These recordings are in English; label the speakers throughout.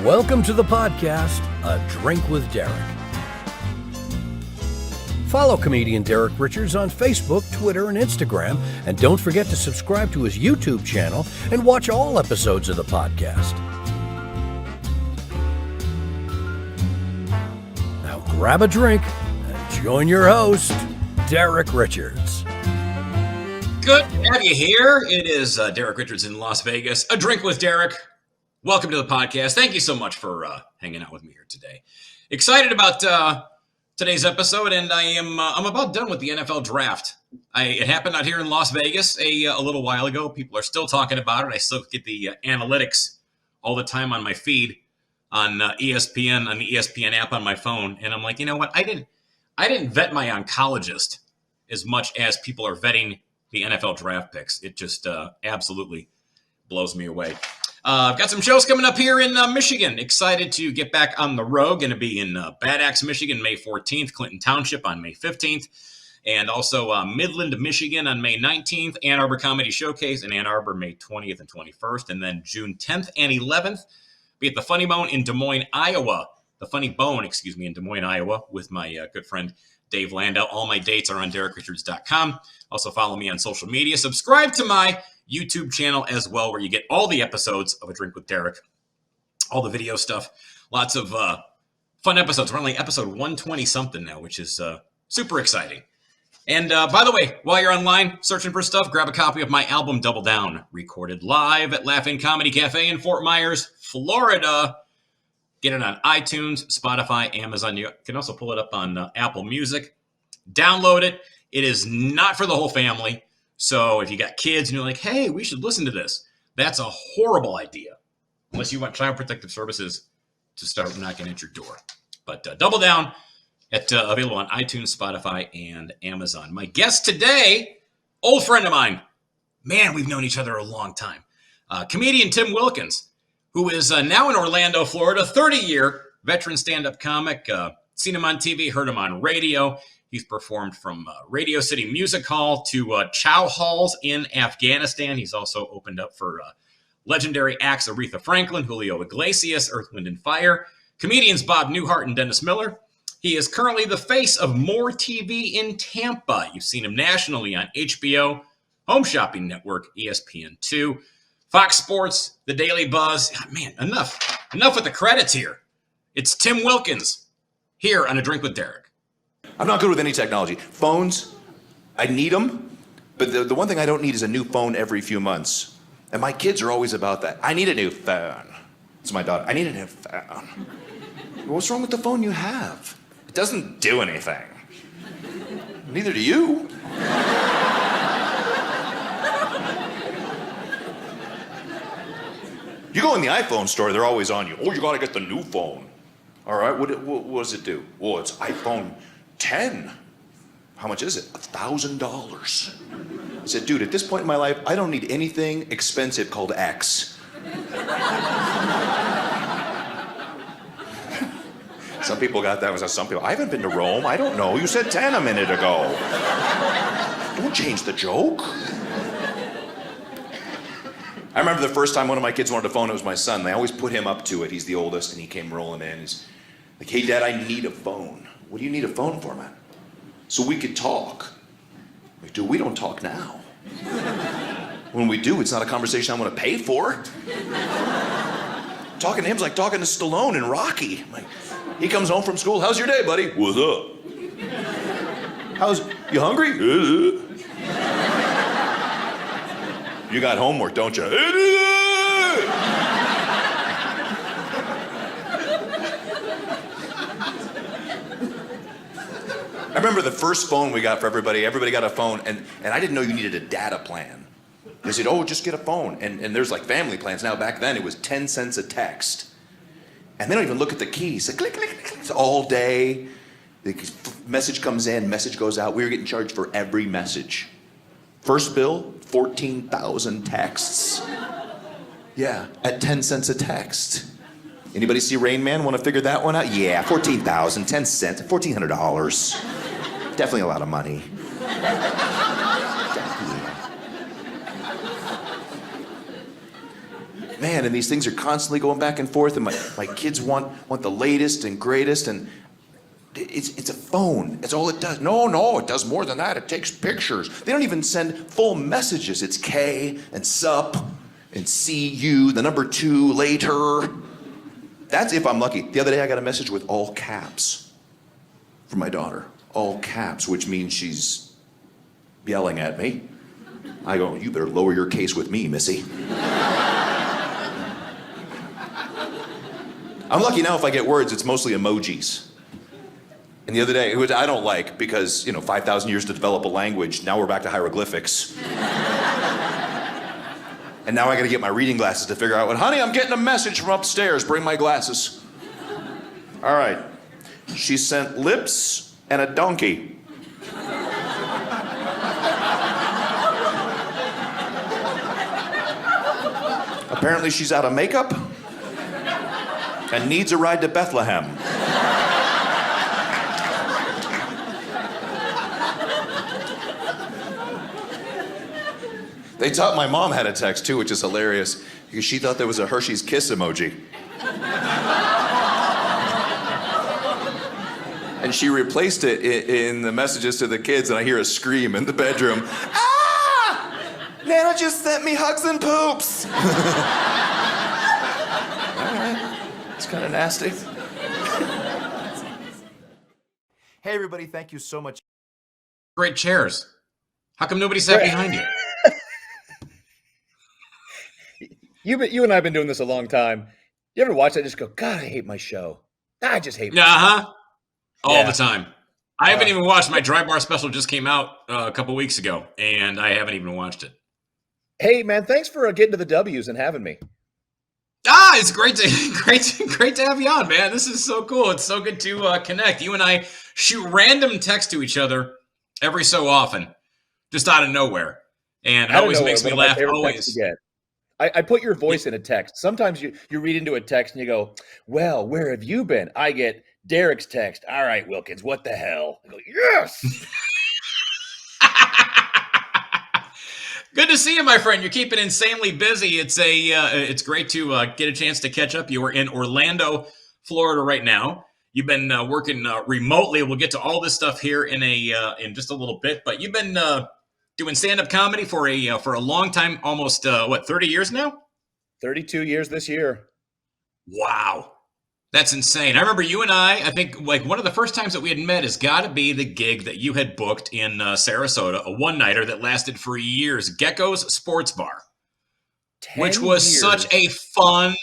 Speaker 1: Welcome to the podcast, A Drink with Derek. Follow comedian Derek Richards on Facebook, Twitter, and Instagram, and don't forget to subscribe to his YouTube channel and watch all episodes of the podcast. Now grab a drink and join your host, Derek Richards.
Speaker 2: Good to have you here. It is Derek Richards in Las Vegas. A Drink with Derek. Welcome to the podcast. Thank you so much for hanging out with me here today. Excited about today's episode, and I'm about done with the NFL draft. It happened out here in Las Vegas a little while ago. People are still talking about it. I still get the analytics all the time on my feed on ESPN, on the ESPN app on my phone, and I'm like, you know what? I didn't vet my oncologist as much as people are vetting the NFL draft picks. It just absolutely blows me away. I've got some shows coming up here in Michigan. Excited to get back on the road. Going to be in Bad Axe, Michigan, May 14th, Clinton Township on May 15th, and also Midland, Michigan on May 19th, Ann Arbor Comedy Showcase in Ann Arbor, May 20th and 21st, and then June 10th and 11th, be at the Funny Bone in Des Moines, Iowa. The Funny Bone, in Des Moines, Iowa, with my good friend Dave Landau. All my dates are on DerekRichards.com. Also follow me on social media. Subscribe to my YouTube channel as well, where you get all the episodes of A Drink with Derek, all the video stuff, lots of fun episodes. We're only episode 120 something now, which is super exciting. And by the way, while you're online searching for stuff, grab a copy of my album Double Down, recorded live at Laughing Comedy Cafe in Fort Myers, Florida. Get it on iTunes, Spotify, Amazon. You can also pull it up on Apple Music. Download it. It is not for the whole family. So if you got kids and you're like, hey, we should listen to this, that's a horrible idea. Unless you want Child Protective Services to start knocking at your door. But Double Down, available on iTunes, Spotify, and Amazon. My guest today, old friend of mine. Man, we've known each other a long time. Comedian Tim Wilkins, who is now in Orlando, Florida, 30-year veteran stand-up comic. Seen him on TV, heard him on radio. He's performed from Radio City Music Hall to chow halls in Afghanistan. He's also opened up for legendary acts Aretha Franklin, Julio Iglesias, Earth, Wind & Fire, comedians Bob Newhart and Dennis Miller. He is currently the face of More TV in Tampa. You've seen him nationally on HBO, Home Shopping Network, ESPN2, Fox Sports, The Daily Buzz. God, man, enough with the credits here. It's Tim Wilkins here on A Drink with Derek.
Speaker 3: I'm not good with any technology. Phones, I need them, but the one thing I don't need is a new phone every few months. And my kids are always about that. I need a new phone. It's my daughter. I need a new phone. What's wrong with the phone you have? It doesn't do anything. Neither do you. You go in the iPhone store, they're always on you. Oh, you gotta get the new phone. All right, what does it do? Well, it's iPhone 10. How much is it? $1,000. I said, dude, at this point in my life, I don't need anything expensive called X. Some people got that. Some people, I haven't been to Rome. I don't know. You said 10 a minute ago. Don't change the joke. I remember the first time one of my kids wanted a phone, it was my son. They always put him up to it. He's the oldest, and he came rolling in. He's like, hey, Dad, I need a phone. What do you need a phone for, man? So we could talk. I'm like, dude, we don't talk now. When we do, it's not a conversation I want to pay for. Talking to him's like talking to Stallone in Rocky. I'm like, he comes home from school. How's your day, buddy? What's up? You hungry? You got homework, don't you? I remember the first phone we got for everybody. Everybody got a phone, and I didn't know you needed a data plan. They said, oh, just get a phone. And there's like family plans now. Back then, it was 10 cents a text. And they don't even look at the keys. Like, click, click, click, all day. The message comes in, message goes out. We were getting charged for every message. First bill, 14,000 texts. Yeah, at 10 cents a text. Anybody see Rain Man? Want to figure that one out? Yeah, 14,000, 10 cents, $1,400. Definitely a lot of money. man, and these things are constantly going back and forth, and my kids want the latest and greatest, and it's a phone. That's all it does. No, it does more than that. It takes pictures. They don't even send full messages. It's K and sup and see you, the number 2 later. That's if I'm lucky. The other day I got a message with all caps from my daughter. All caps, which means she's yelling at me. I go, you better lower your case with me, Missy. I'm lucky now if I get words, it's mostly emojis. And the other day, which I don't like because, 5,000 years to develop a language, now we're back to hieroglyphics. And now I gotta get my reading glasses to figure out what, honey, I'm getting a message from upstairs, bring my glasses. All right, she sent lips and a donkey. Apparently she's out of makeup and needs a ride to Bethlehem. They taught my mom how to text too, which is hilarious, because she thought there was a Hershey's Kiss emoji. And she replaced it in the messages to the kids, and I hear a scream in the bedroom. Ah! Nana just sent me hugs and poops. All right, it's kind of nasty. Hey everybody, thank you so much.
Speaker 2: Great chairs. How come nobody sat behind you?
Speaker 4: You and I have been doing this a long time. You ever watch that and just go, God, I hate my show. I just hate my show.
Speaker 2: All the time. I haven't even watched my Dry Bar special. Just came out a couple weeks ago, and I haven't even watched it.
Speaker 4: Hey, man, thanks for getting to the W's and having me.
Speaker 2: It's great to have you on, man. This is so cool. It's so good to connect. You and I shoot random texts to each other every so often, just out of nowhere, and it always makes me laugh. Always.
Speaker 4: I put your voice in a text. Sometimes you read into a text and you go, well, where have you been? I get Derek's text. All right, Wilkins, what the hell? I go, yes.
Speaker 2: Good to see you, my friend. You're keeping insanely busy. It's great to get a chance to catch up. You are in Orlando, Florida right now. You've been working remotely. We'll get to all this stuff here in just a little bit, but you've been doing stand-up comedy for a long time, almost 30 years now?
Speaker 4: 32 years this year.
Speaker 2: Wow. That's insane. I remember you and I think like one of the first times that we had met has got to be the gig that you had booked in Sarasota, a one-nighter that lasted for years, Gecko's Sports Bar, which was such a fun.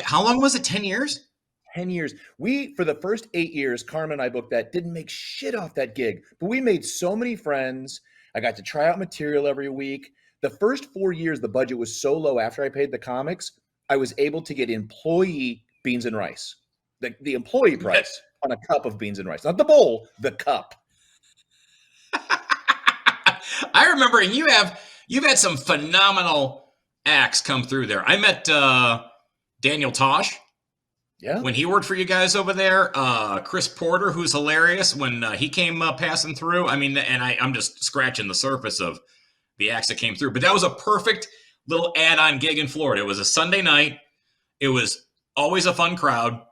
Speaker 2: How long was it? 10 years?
Speaker 4: 10 years. We, for the first 8 years, Carmen and I booked that, didn't make shit off that gig, but we made so many friends. I got to try out material every week. The first 4 years, the budget was so low after I paid the comics, I was able to get employee beans and rice. The employee price on a cup of beans and rice. Not the bowl, the cup.
Speaker 2: I remember, and you've had some phenomenal acts come through there. I met Daniel Tosh.
Speaker 4: Yeah.
Speaker 2: When he worked for you guys over there, Chris Porter, who's hilarious, when he came passing through. I mean, and I'm just scratching the surface of the acts that came through. But that was a perfect little add-on gig in Florida. It was a Sunday night. It was always a fun crowd.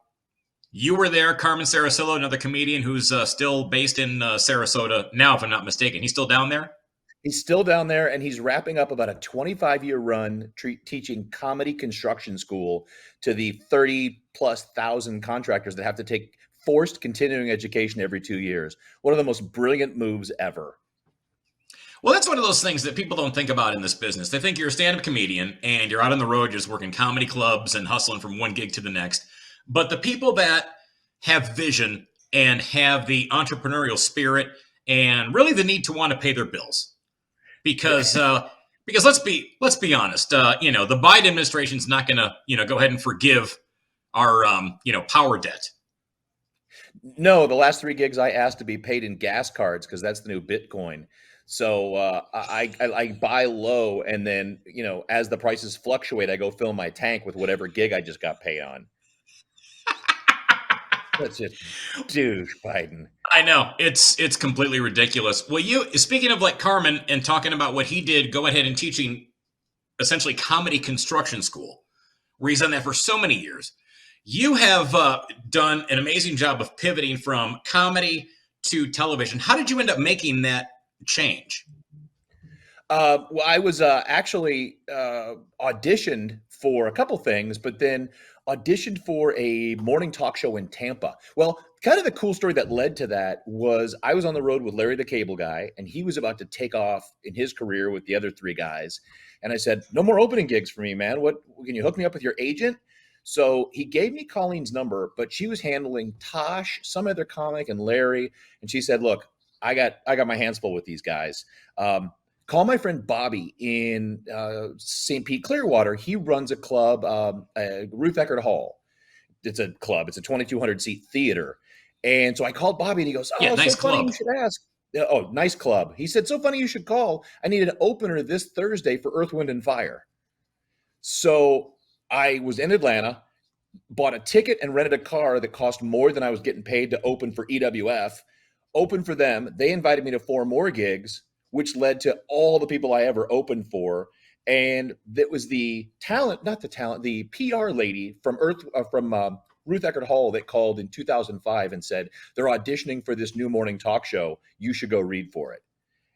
Speaker 2: You were there, Carmen Sarasillo, another comedian who's still based in Sarasota now, if I'm not mistaken. He's still down there?
Speaker 4: He's still down there, and he's wrapping up about a 25-year run teaching comedy construction school to the 30-plus thousand contractors that have to take forced continuing education every 2 years. One of the most brilliant moves ever.
Speaker 2: Well, that's one of those things that people don't think about in this business. They think you're a stand-up comedian, and you're out on the road just working comedy clubs and hustling from one gig to the next. But the people that have vision and have the entrepreneurial spirit and really the need to want to pay their bills. Because let's be honest, the Biden administration's not going to, go ahead and forgive our, power debt.
Speaker 4: No, the last 3 gigs I asked to be paid in gas cards because that's the new Bitcoin. So I buy low, and then, as the prices fluctuate, I go fill my tank with whatever gig I just got paid on. That's just douche, Biden.
Speaker 2: I know. It's completely ridiculous. Well, speaking of like Carmen and talking about what he did, go ahead and teaching essentially comedy construction school, where he's done that for so many years. You have done an amazing job of pivoting from comedy to television. How did you end up making that change?
Speaker 4: Well, I was actually auditioned for a couple things, but then auditioned for a morning talk show in Tampa. Well, kind of the cool story that led to that was I was on the road with Larry the Cable Guy, and he was about to take off in his career with the other three guys. And I said, "No more opening gigs for me, man. What can you hook me up with your agent?" So he gave me Colleen's number, but she was handling Tosh, some other comic, and Larry. And she said, "Look, I got my hands full with these guys. Call my friend Bobby in St. Pete, Clearwater. He runs a club, Ruth Eckerd Hall. It's a club. It's a 2,200 seat theater." And so I called Bobby, and he goes, "Oh,
Speaker 2: Yeah, nice
Speaker 4: so funny
Speaker 2: club.
Speaker 4: you should ask." "Oh, nice club." He said, "So funny you should call. I need an opener this Thursday for Earth, Wind, and Fire." So I was in Atlanta, bought a ticket and rented a car that cost more than I was getting paid to open for EWF, opened for them. They invited me to 4 more gigs, which led to all the people I ever opened for. And that was the the PR lady from Ruth Eckerd Hall that called in 2005 and said, "They're auditioning for this new morning talk show. You should go read for it."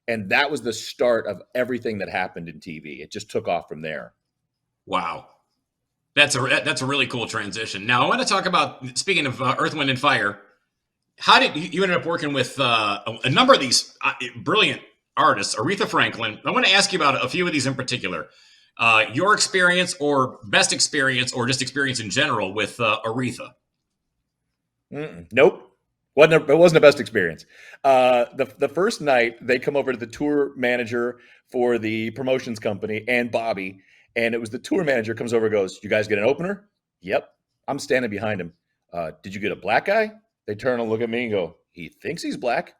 Speaker 4: And that was the start of everything that happened in TV. It just took off from there.
Speaker 2: Wow. That's a really cool transition. Now I want to talk about, speaking of Earth, Wind, and Fire. How did you ended up working with a number of these brilliant artists? Aretha Franklin. I want to ask you about a few of these in particular. Your experience, or best experience, or just experience in general with Aretha.
Speaker 4: Nope. It wasn't the best experience. The first night they come over to the tour manager for the promotions company and Bobby, and it was the tour manager comes over and goes, "You guys get an opener?" "Yep." I'm standing behind him. "Did you get a black guy?" They turn and look at me and go, "He thinks he's black."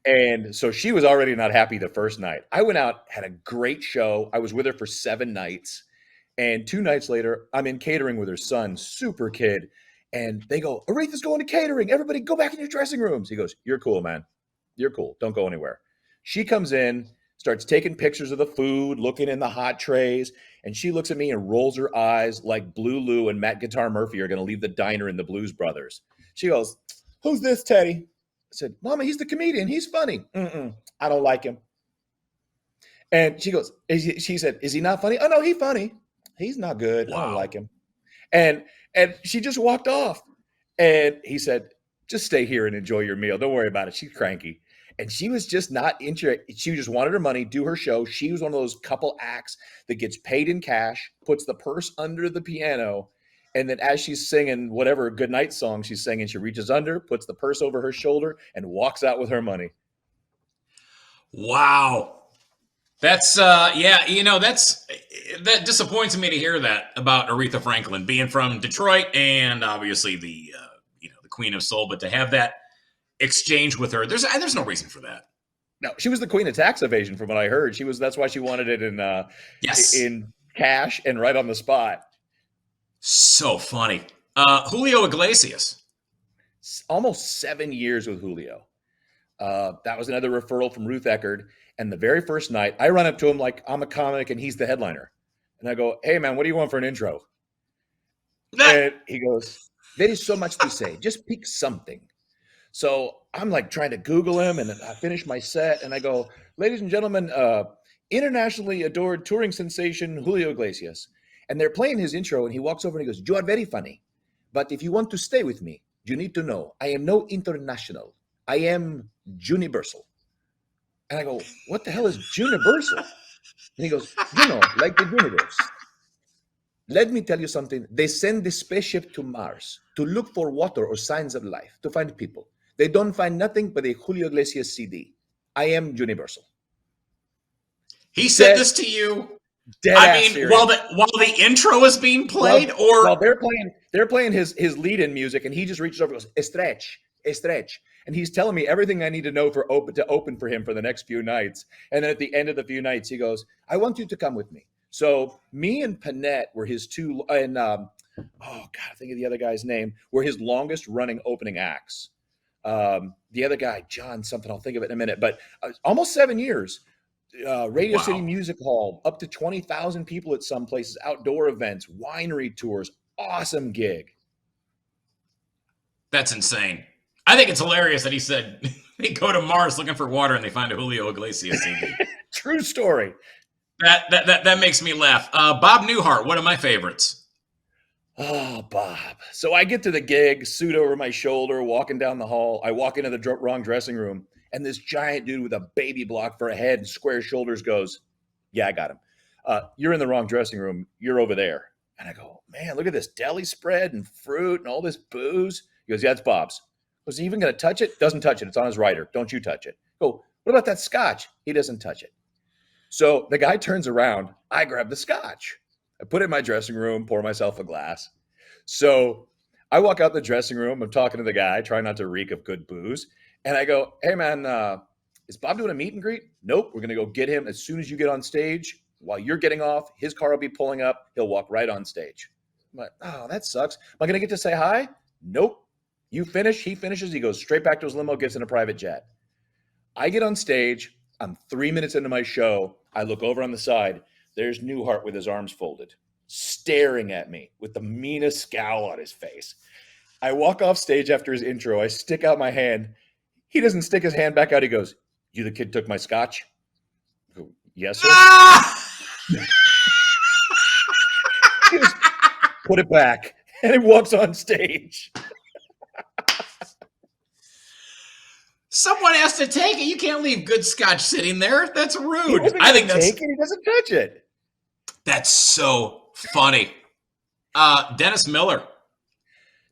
Speaker 4: And so she was already not happy the first night. I went out, had a great show. I was with her for 7 nights. And 2 nights later, I'm in catering with her son, super kid. And they go, "Aretha's going to catering. Everybody go back in your dressing rooms." He goes, "You're cool, man. You're cool. Don't go anywhere." She comes in, starts taking pictures of the food, looking in the hot trays. And she looks at me and rolls her eyes like Blue Lou and Matt Guitar Murphy are going to leave the diner in the Blues Brothers. She goes, "Who's this, Teddy?" I said, "Mama, he's the comedian. He's funny." "I don't like him." And she said, "Is he not funny?" "Oh, no, he's funny. He's not good. I don't
Speaker 2: Wow.
Speaker 4: like him." And she just walked off. And he said, "Just stay here and enjoy your meal. Don't worry about it. She's cranky." And she was just not interested. She just wanted her money, do her show. She was one of those couple acts that gets paid in cash, puts the purse under the piano, and then as she's singing whatever goodnight song she's singing, she reaches under, puts the purse over her shoulder, and walks out with her money.
Speaker 2: Wow. That's that disappoints me to hear that about Aretha Franklin, being from Detroit and obviously the the Queen of Soul, but to have that exchange with her, there's no reason for that.
Speaker 4: No, she was the queen of tax evasion, from what I heard. That's why she wanted it
Speaker 2: Yes.
Speaker 4: in cash and right on the spot.
Speaker 2: So funny. Julio Iglesias.
Speaker 4: Almost 7 years with Julio. That was another referral from Ruth Eckerd. And the very first night, I run up to him like I'm a comic and he's the headliner. And I go, "Hey, man, what do you want for an intro?" And he goes, "There is so much to say. Just pick something." So I'm like trying to Google him, and I finish my set, and I go, "Ladies and gentlemen, internationally adored touring sensation Julio Iglesias." And they're playing his intro, and he walks over and he goes, "You are very funny, but if you want to stay with me, you need to know I am no international. I am universal." And I go, "What the hell is universal?" And he goes, "Like the universe. Let me tell you something. They send the spaceship to Mars to look for water or signs of life, to find people. They don't find nothing but a Julio Iglesias CD. I am universal."
Speaker 2: He said this to you.
Speaker 4: Dead
Speaker 2: I
Speaker 4: ass
Speaker 2: mean,
Speaker 4: serious.
Speaker 2: while the intro is being played,
Speaker 4: Well, they're playing his lead-in music, and he just reaches over and goes, "Stretch, stretch." And he's telling me everything I need to know to open for him for the next few nights. And then at the end of the few nights, he goes, "I want you to come with me." So me and Panette were his two, and oh God, I think of the other guy's name, were his longest running opening acts. The other guy, John something, I'll think of it in a minute, but almost 7 years. Radio City
Speaker 2: Wow.
Speaker 4: Music Hall, up to 20,000 people at some places, outdoor events, winery tours. Awesome gig.
Speaker 2: That's insane. I think it's hilarious that he said they go to Mars looking for water and they find a Julio Iglesias CD.
Speaker 4: True story.
Speaker 2: That makes me laugh. Bob Newhart, one of my favorites.
Speaker 4: Oh, Bob. So I get to the gig, suit over my shoulder, walking down the hall. I walk into the wrong dressing room, and this giant dude with a baby block for a head and square shoulders goes, "Yeah, I got him. You're in the wrong dressing room. You're over there." And I go, "Man, look at this deli spread and fruit and all this booze." He goes, "Yeah, it's Bob's." Was he even going to touch it? Doesn't touch it. It's on his rider. Don't you touch it. I go, "What about that scotch?" He doesn't touch it. So the guy turns around. I grab the scotch. I put it in my dressing room, pour myself a glass. So I walk out the dressing room. I'm talking to the guy, trying not to reek of good booze. And I go, "Hey, man, is Bob doing a meet and greet?" "Nope. We're going to go get him as soon as you get on stage. While you're getting off, his car will be pulling up. He'll walk right on stage." I'm like, "Oh, that sucks. Am I going to get to say hi?" "Nope. You finish. He finishes. He goes straight back to his limo, gets in a private jet." I get on stage. I'm 3 minutes into my show. I look over on the side. There's Newhart with his arms folded, staring at me with the meanest scowl on his face. I walk off stage after his intro. I stick out my hand. He doesn't stick his hand back out. He goes, "You the kid took my scotch?" I go, "Yes, sir."
Speaker 2: Ah!
Speaker 4: He goes, "Put it back." And he walks on stage.
Speaker 2: Someone has to take it. You can't leave good scotch sitting there. That's
Speaker 4: He
Speaker 2: rude.
Speaker 4: wasn't
Speaker 2: I
Speaker 4: going
Speaker 2: think
Speaker 4: to take it. He doesn't touch it.
Speaker 2: that's so funny. Dennis Miller.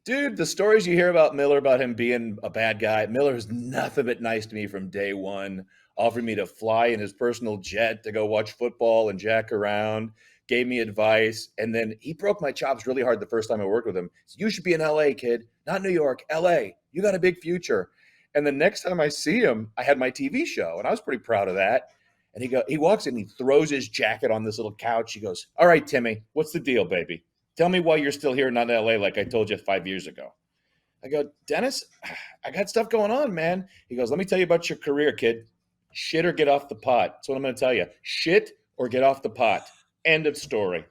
Speaker 4: Dude, the stories you hear about Miller, about him being a bad guy, Miller is nothing but nice to me from day one. Offered me to fly in his personal jet to go watch football and jack around, gave me advice, and then he broke my chops really hard the first time I worked with him. He said, "You should be in LA, kid, not New York, LA. You got a big future." And the next time I see him, I had my TV show, and I was pretty proud of that. And he walks in, he throws his jacket on this little couch. He goes, "All right, Timmy, what's the deal, baby? Tell me why you're still here, not in LA, like I told you 5 years ago." I go, "Dennis, I got stuff going on, man." He goes, "Let me tell you about your career, kid. Shit or get off the pot." That's what I'm going to tell you. Shit or get off the pot. End of story.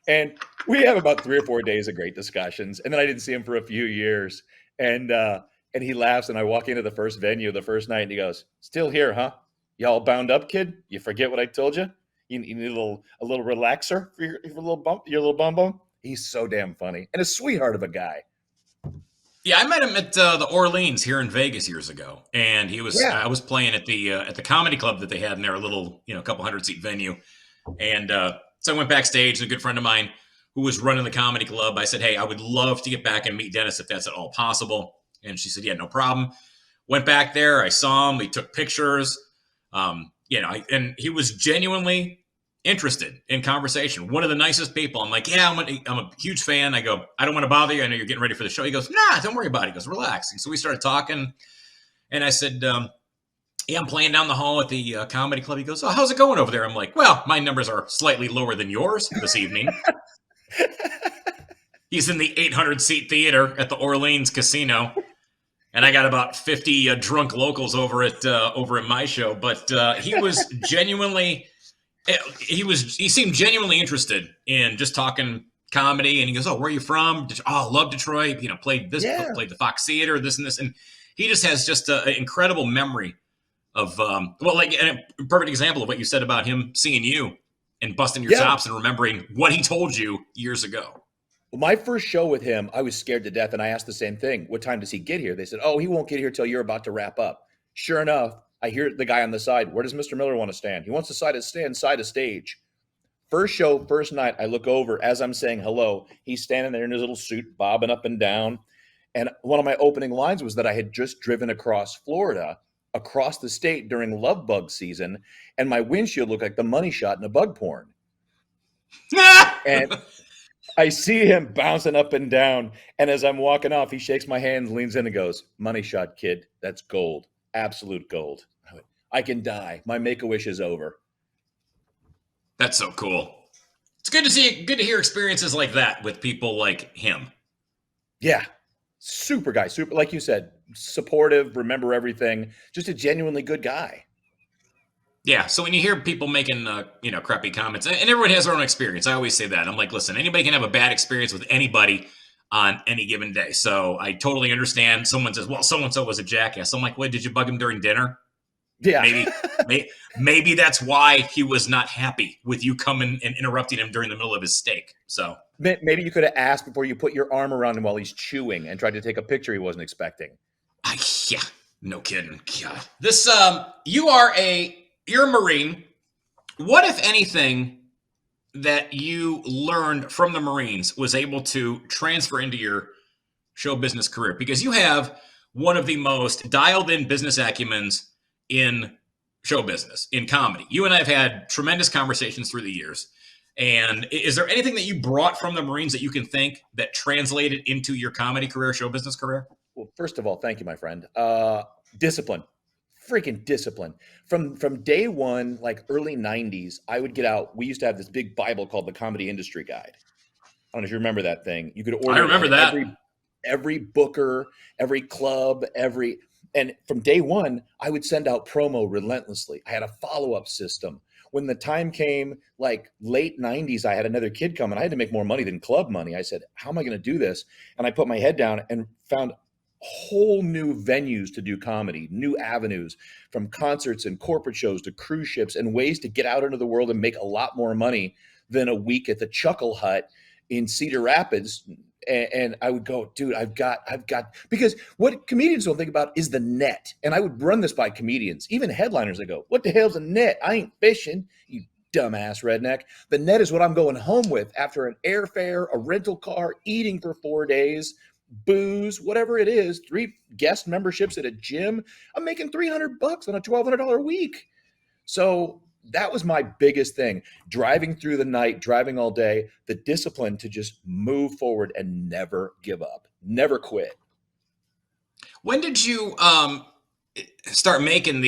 Speaker 4: And we have about 3 or 4 days of great discussions. And then I didn't see him for a few years. And he laughs, and I walk into the first venue the first night, and he goes, "Still here, huh? You all bound up, kid? You forget what I told you? You need a little relaxer for your little bump, your little bum bum?" He's so damn funny and a sweetheart of a guy.
Speaker 2: Yeah, I met him at the Orleans here in Vegas years ago, and
Speaker 4: Yeah.
Speaker 2: I was playing at the comedy club that they had in their little couple 100-seat venue, and so I went backstage. And a good friend of mine who was running the comedy club, I said, "Hey, I would love to get back and meet Dennis if that's at all possible." And she said, "Yeah, no problem." Went back there. I saw him. We took pictures. And he was genuinely interested in conversation. One of the nicest people. I'm like, "Yeah, I'm a huge fan." I go, "I don't want to bother you. I know you're getting ready for the show." He goes, "Nah, don't worry about it." He goes, "Relax." And so we started talking. And I said, "Yeah, I'm playing down the hall at the comedy club." He goes, "Oh, how's it going over there?" I'm like, "Well, my numbers are slightly lower than yours this evening." He's in the 800-seat theater at the Orleans Casino. And I got about 50 drunk locals over at my show, but he was genuinely he seemed genuinely interested in just talking comedy. And he goes, "Oh, where are you from?" "Oh, I love Detroit. Played
Speaker 4: Yeah.
Speaker 2: the Fox Theater, this and this." And he just has just an incredible memory of and a perfect example of what you said about him seeing you and busting your
Speaker 4: Yeah.
Speaker 2: chops and remembering what he told you years ago.
Speaker 4: Well, my first show with him, I was scared to death, and I asked the same thing. "What time does he get here?" They said, "Oh, he won't get here till you're about to wrap up." Sure enough, I hear the guy on the side. "Where does Mr. Miller want to stand?" "He wants to stand side of stage." First show, first night, I look over as I'm saying hello. He's standing there in his little suit, bobbing up and down. And one of my opening lines was that I had just driven across Florida, across the state during love bug season, and my windshield looked like the money shot in a bug porn. And I see him bouncing up and down. And as I'm walking off, he shakes my hand, leans in and goes, "Money shot, kid. That's gold. Absolute gold." I went, "I can die. My make-a-wish is over."
Speaker 2: That's so cool. It's good to hear experiences like that with people like him.
Speaker 4: Yeah. Super guy. Super, like you said, supportive, remember everything. Just a genuinely good guy.
Speaker 2: Yeah. So when you hear people making, crappy comments, and everyone has their own experience, I always say that. I'm like, listen, anybody can have a bad experience with anybody on any given day. So I totally understand. Someone says, well, so and so was a jackass. I'm like, wait, did you bug him during dinner?
Speaker 4: Yeah.
Speaker 2: Maybe that's why he was not happy with you coming and interrupting him during the middle of his steak. So
Speaker 4: Maybe you could have asked before you put your arm around him while he's chewing and tried to take a picture he wasn't expecting.
Speaker 2: yeah, no kidding. God. This you're a Marine. What, if anything, that you learned from the Marines was able to transfer into your show business career? Because you have one of the most dialed in business acumens in show business, in comedy. You and I have had tremendous conversations through the years. And is there anything that you brought from the Marines that you can think that translated into your comedy career, show business career?
Speaker 4: Well, first of all, thank you, my friend. Discipline, freaking discipline. From day one, like early '90s, I would get out. We used to have this big Bible called the Comedy Industry Guide. I don't know if you remember that thing. You could order.
Speaker 2: I remember that.
Speaker 4: Every booker, every club, and from day one, I would send out promo relentlessly. I had a follow-up system. When the time came, like late '90s, I had another kid come and I had to make more money than club money. I said, how am I going to do this? And I put my head down and found whole new venues to do comedy, new avenues, from concerts and corporate shows to cruise ships, and ways to get out into the world and make a lot more money than a week at the Chuckle Hut in Cedar Rapids. And I would go, dude, I've got, because what comedians don't think about is the net. And I would run this by comedians, even headliners. I go, what the hell's a net? I ain't fishing, you dumbass redneck. The net is what I'm going home with after an airfare, a rental car, eating for 4 days, booze, whatever it is, 3 guest memberships at a gym. I'm making $300 on a $1,200 week. So that was my biggest thing. Driving through the night, driving all day, the discipline to just move forward and never give up, never quit.
Speaker 2: When did you start making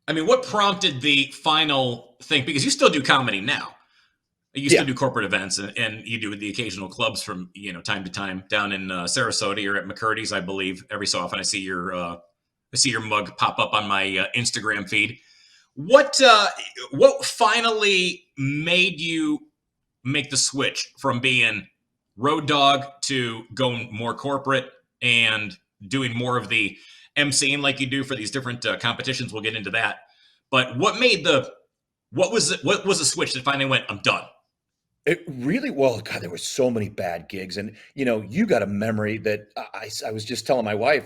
Speaker 2: what prompted the final thing? Because you still do comedy now. You still do corporate events, and you do the occasional clubs from time to time down in Sarasota. You're at McCurdy's, I believe. Every so often, I see your mug pop up on my Instagram feed. What finally made you make the switch from being road dog to going more corporate and doing more of the emceeing like you do for these different competitions? We'll get into that. But what was the switch that finally went, I'm done?
Speaker 4: It really, well, God, there were so many bad gigs. And, you got a memory that I was just telling my wife,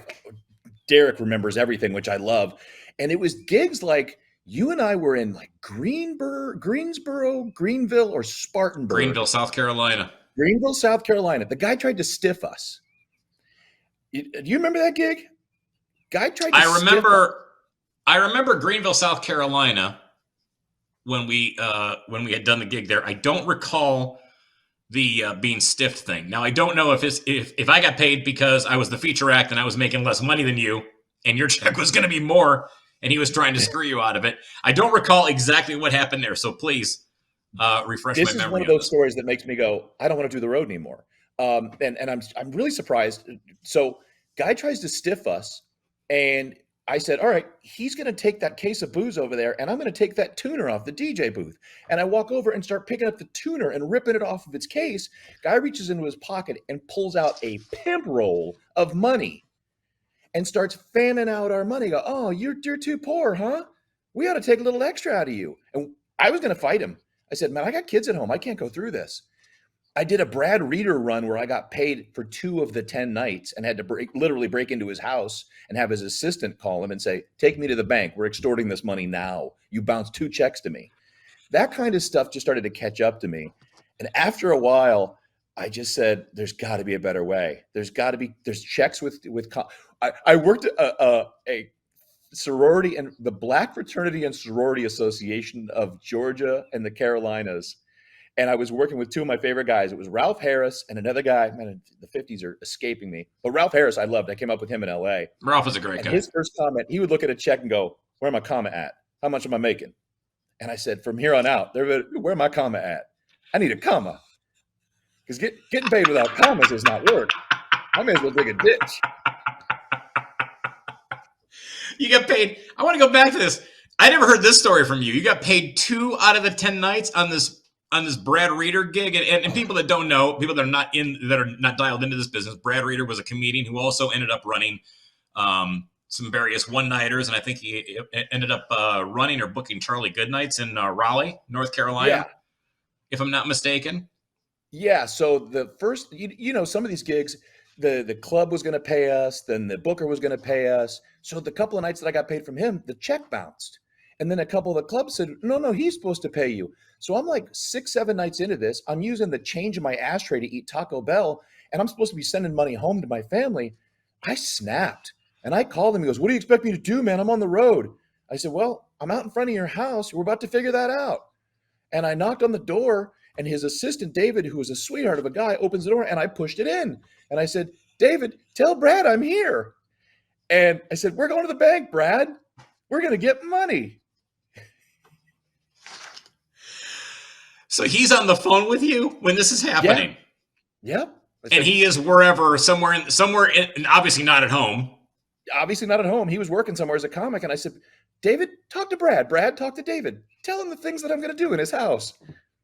Speaker 4: Derek remembers everything, which I love. And it was gigs like, you and I were in like Greensboro, Greenville, or Spartanburg.
Speaker 2: Greenville, South Carolina.
Speaker 4: The guy tried to stiff us. Do you remember that gig? Guy tried to stiff us.
Speaker 2: I remember Greenville, South Carolina when we had done the gig there. I don't recall the being stiffed thing. Now, I don't know if I got paid because I was the feature act and I was making less money than you and your check was going to be more, and he was trying to screw you out of it. I don't recall exactly what happened there, so please refresh my memory.
Speaker 4: This is one of those stories that makes me go, I don't want to do the road anymore. And I'm really surprised. So guy tries to stiff us, and I said, all right, he's going to take that case of booze over there, and I'm going to take that tuner off the DJ booth. And I walk over and start picking up the tuner and ripping it off of its case. Guy reaches into his pocket and pulls out a pimp roll of money and starts fanning out our money. Go, oh, you're too poor, huh? We ought to take a little extra out of you. And I was going to fight him. I said, man, I got kids at home. I can't go through this. I did a Brad Reeder run where I got paid for 2 of the 10 nights and had to literally break into his house and have his assistant call him and say, take me to the bank. We're extorting this money now. You bounced 2 checks to me. That kind of stuff just started to catch up to me. And after a while, I just said, there's got to be a better way. There's checks with I worked a sorority and the Black Fraternity and Sorority Association of Georgia and the Carolinas. And I was working with 2 of my favorite guys. It was Ralph Harris and another guy. Man, the 50s are escaping me. But Ralph Harris, I loved. I came up with him in LA.
Speaker 2: Ralph is a great guy.
Speaker 4: His first comment, he would look at a check and go, where am I comma at? How much am I making? And I said, from here on out, where am I comma at? I need a comma. Because getting paid without commas is not work. I may as well dig a ditch.
Speaker 2: You get paid. I want to go back to this. I never heard this story from you. You got paid 2 out of the 10 nights on this Brad Reeder gig, and people that don't know, people that are not dialed into this business. Brad Reeder was a comedian who also ended up running some various one-nighters, and I think he ended up running or booking Charlie Goodnights in Raleigh, North Carolina, if I'm not mistaken.
Speaker 4: Yeah. So the first, some of these gigs, the club was going to pay us, then the booker was going to pay us. So the couple of nights that I got paid from him, the check bounced. And then a couple of the clubs said, no, he's supposed to pay you. So I'm like 6, 7 nights into this. I'm using the change in my ashtray to eat Taco Bell, and I'm supposed to be sending money home to my family. I snapped. And I called him. He goes, "What do you expect me to do, man? I'm on the road." I said, "Well, I'm out in front of your house. We're about to figure that out." And I knocked on the door, and his assistant, David, who was a sweetheart of a guy, opens the door, and I pushed it in. And I said, "David, tell Brad I'm here." And I said, "We're going to the bank, Brad. We're going to get money."
Speaker 2: So he's on the phone with you when this is happening.
Speaker 4: Yep.
Speaker 2: And he is wherever, somewhere, and obviously not at home.
Speaker 4: Obviously not at home. He was working somewhere as a comic. And I said, "David, talk to Brad. Brad, talk to David. Tell him the things that I'm going to do in his house."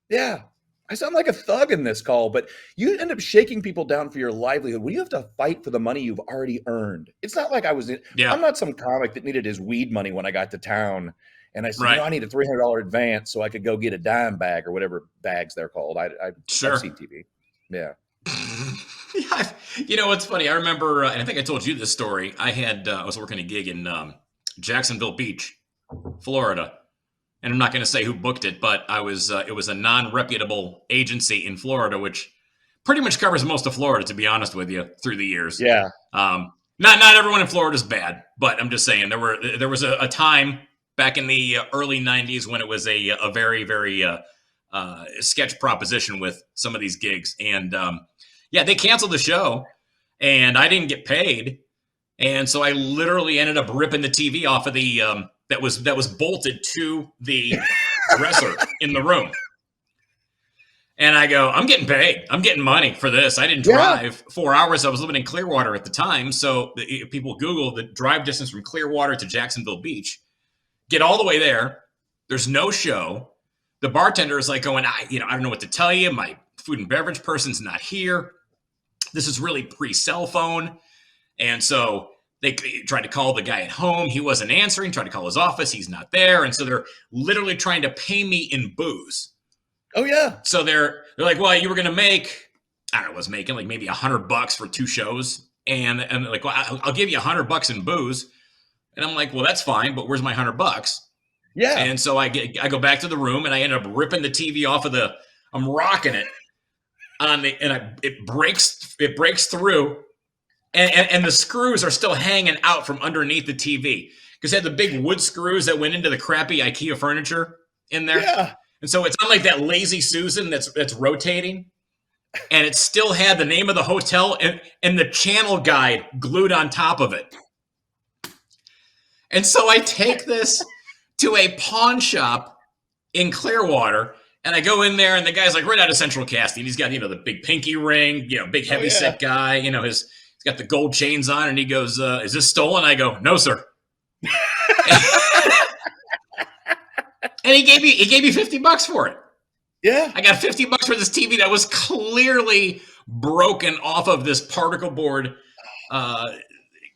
Speaker 4: Yeah. I sound like a thug in this call, but you end up shaking people down for your livelihood when you have to fight for the money you've already earned. It's not like I'm not some comic that needed his weed money when I got to town. And I said,
Speaker 2: Right.
Speaker 4: I need a $300 advance so I could go get a dime bag or whatever bags they're called. I've seen TV. Yeah.
Speaker 2: Yeah, you know what's funny? I remember, and I think I told you this story. I was working a gig in Jacksonville Beach, Florida, and I'm not going to say who booked it, but it was a non-reputable agency in Florida, which pretty much covers most of Florida, to be honest with you, through the years.
Speaker 4: Yeah.
Speaker 2: Not everyone in Florida is bad, but I'm just saying there was a time back in the early '90s when it was a very, very sketch proposition with some of these gigs, and they canceled the show, and I didn't get paid, and so I literally ended up ripping the TV off of the that was bolted to the dresser in the room. And I go, "I'm getting paid. I'm getting money for this. I didn't drive 4 hours. I was living in Clearwater at the time, so if people Google the drive distance from Clearwater to Jacksonville Beach, get all the way there. There's no show. The bartender is like going, I don't know what to tell you. My food and beverage person's not here. This is really pre-cell phone." And so they tried to call the guy at home. He wasn't answering. Tried to call his office. He's not there. And so they're literally trying to pay me in booze.
Speaker 4: Oh, yeah.
Speaker 2: So they're like, "Well, you were going to make," I don't know, I was making like maybe $100 for 2 shows. And they're like, "Well, I'll give you $100 in booze." And I'm like, "Well, that's fine, but where's my $100?
Speaker 4: Yeah.
Speaker 2: And so I go back to the room, and I end up ripping the TV off of I'm rocking it it breaks through, and the screws are still hanging out from underneath the TV because they had the big wood screws that went into the crappy IKEA furniture in there.
Speaker 4: Yeah.
Speaker 2: And so it's not like that Lazy Susan that's rotating, and it still had the name of the hotel and the channel guide glued on top of it. And so I take this to a pawn shop in Clearwater, and I go in there, and the guy's like right out of Central Casting. He's got, the big pinky ring, big heavy set guy, he's got the gold chains on, and he goes, "Is this stolen?" I go, "No, sir." And he gave me $50 for it.
Speaker 4: Yeah.
Speaker 2: I got $50 for this TV that was clearly broken off of this particle board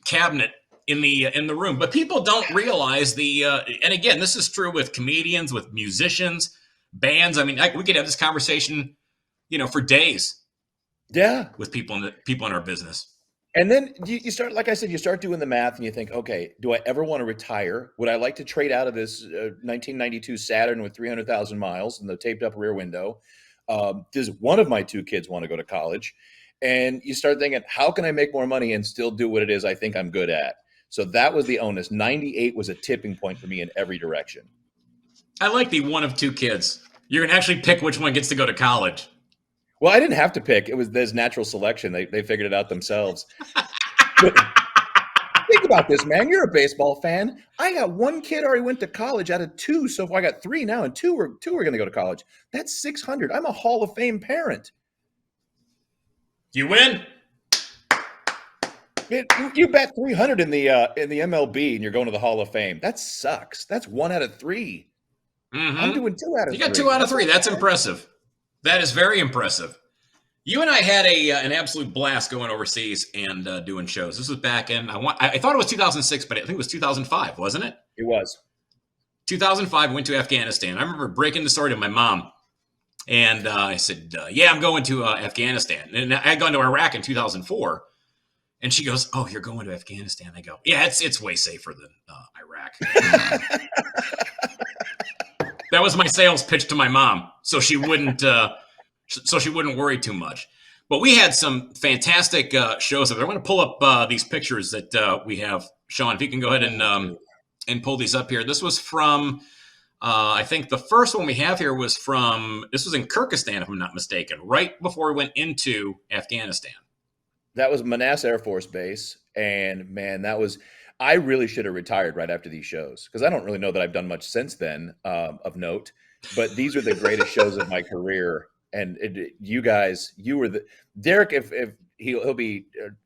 Speaker 2: cabinet in the room. But people don't realize and again, this is true with comedians, with musicians, bands. I mean, we could have this conversation, for days.
Speaker 4: Yeah.
Speaker 2: With people in our business.
Speaker 4: And then you start, like I said, you start doing the math and you think, okay, do I ever want to retire? Would I like to trade out of this 1992 Saturn with 300,000 miles and the taped up rear window? Does one of my 2 kids want to go to college? And you start thinking, how can I make more money and still do what it is I think I'm good at? So that was the onus. 98 was a tipping point for me in every direction.
Speaker 2: I like the one of 2 kids. You can actually pick which one gets to go to college.
Speaker 4: Well, I didn't have to pick. There's natural selection. They figured it out themselves. But think about this, man. You're a baseball fan. I got 1 kid already went to college out of 2. So I got 3 now, and 2 are going to go to college. That's 600. I'm a Hall of Fame parent.
Speaker 2: You win.
Speaker 4: Man, you bet 300 in the MLB and you're going to the Hall of Fame. That sucks. That's 1 out of 3. I'm
Speaker 2: Mm-hmm.
Speaker 4: doing 2 out of
Speaker 2: You got
Speaker 4: 3.
Speaker 2: 2 out of
Speaker 4: That's
Speaker 2: 3.
Speaker 4: not
Speaker 2: That's
Speaker 4: bad.
Speaker 2: impressive. That is very impressive. You and I had an absolute blast going overseas and doing shows. This was back in I thought it was 2006, but I think it was 2005, wasn't it?
Speaker 4: It was.
Speaker 2: 2005. Went to Afghanistan. I remember breaking the story to my mom, and I said, "Yeah, I'm going to Afghanistan." And I had gone to Iraq in 2004, and she goes, "Oh, you're going to Afghanistan?" I go, "Yeah, it's way safer than Iraq." That was my sales pitch to my mom, so she wouldn't worry too much. But we had some fantastic shows up there. I'm going to pull up these pictures that we have. Sean, if you can go ahead and pull these up here. This was from, I think the first one we have here was this was in Kyrgyzstan, if I'm not mistaken, right before we went into Afghanistan.
Speaker 4: That was Manassas Air Force Base. And man, I really should have retired right after these shows because I don't really know that I've done much since then of note. But these are the greatest shows of my career. And you guys, you were Derek. If he'll be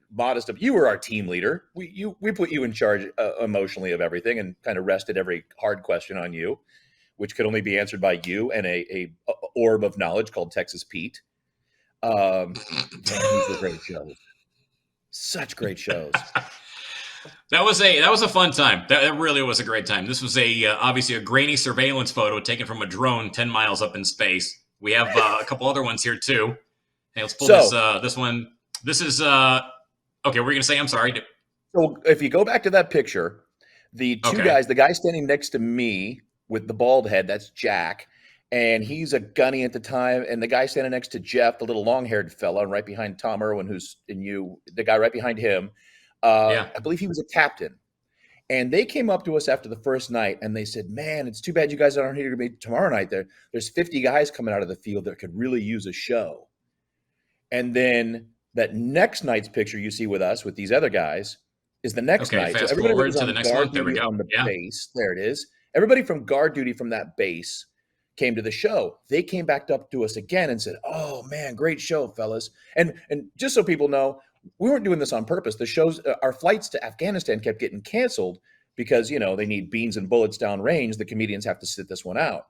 Speaker 4: modest of, you were our team leader. We put you in charge emotionally of everything and kind of rested every hard question on you, which could only be answered by you and a orb of knowledge called Texas Pete. Man, these were great shows. Such great shows.
Speaker 2: That was a fun time. That really was a great time. This was obviously a grainy surveillance photo taken from a drone 10 miles up in space. We have a couple other ones here too. Hey, let's pull this one. This is okay. What were you gonna say? I'm sorry.
Speaker 4: So if you go back to that picture, the two guys, the guy standing next to me with the bald head, that's Jack, and he's a gunny at the time. And the guy standing next to Jeff, the little long-haired fella, and right behind Tom Irwin, the guy right behind him. I believe he was a captain. And they came up to us after the first night and they said, "Man, it's too bad you guys aren't here to be tomorrow night. There's 50 guys coming out of the field that could really use a show." And then that next night's picture you see with us with these other guys is the next night.
Speaker 2: Fast
Speaker 4: so everybody
Speaker 2: forward
Speaker 4: was
Speaker 2: to
Speaker 4: on
Speaker 2: the next
Speaker 4: guard
Speaker 2: one. There we
Speaker 4: duty
Speaker 2: go.
Speaker 4: on the base. There it is. Everybody from guard duty from that base came to the show. They came back up to us again and said, "Oh man, great show, fellas." And just so people know, we weren't doing this on purpose. The shows, our flights to Afghanistan kept getting canceled because, they need beans and bullets downrange. The comedians have to sit this one out.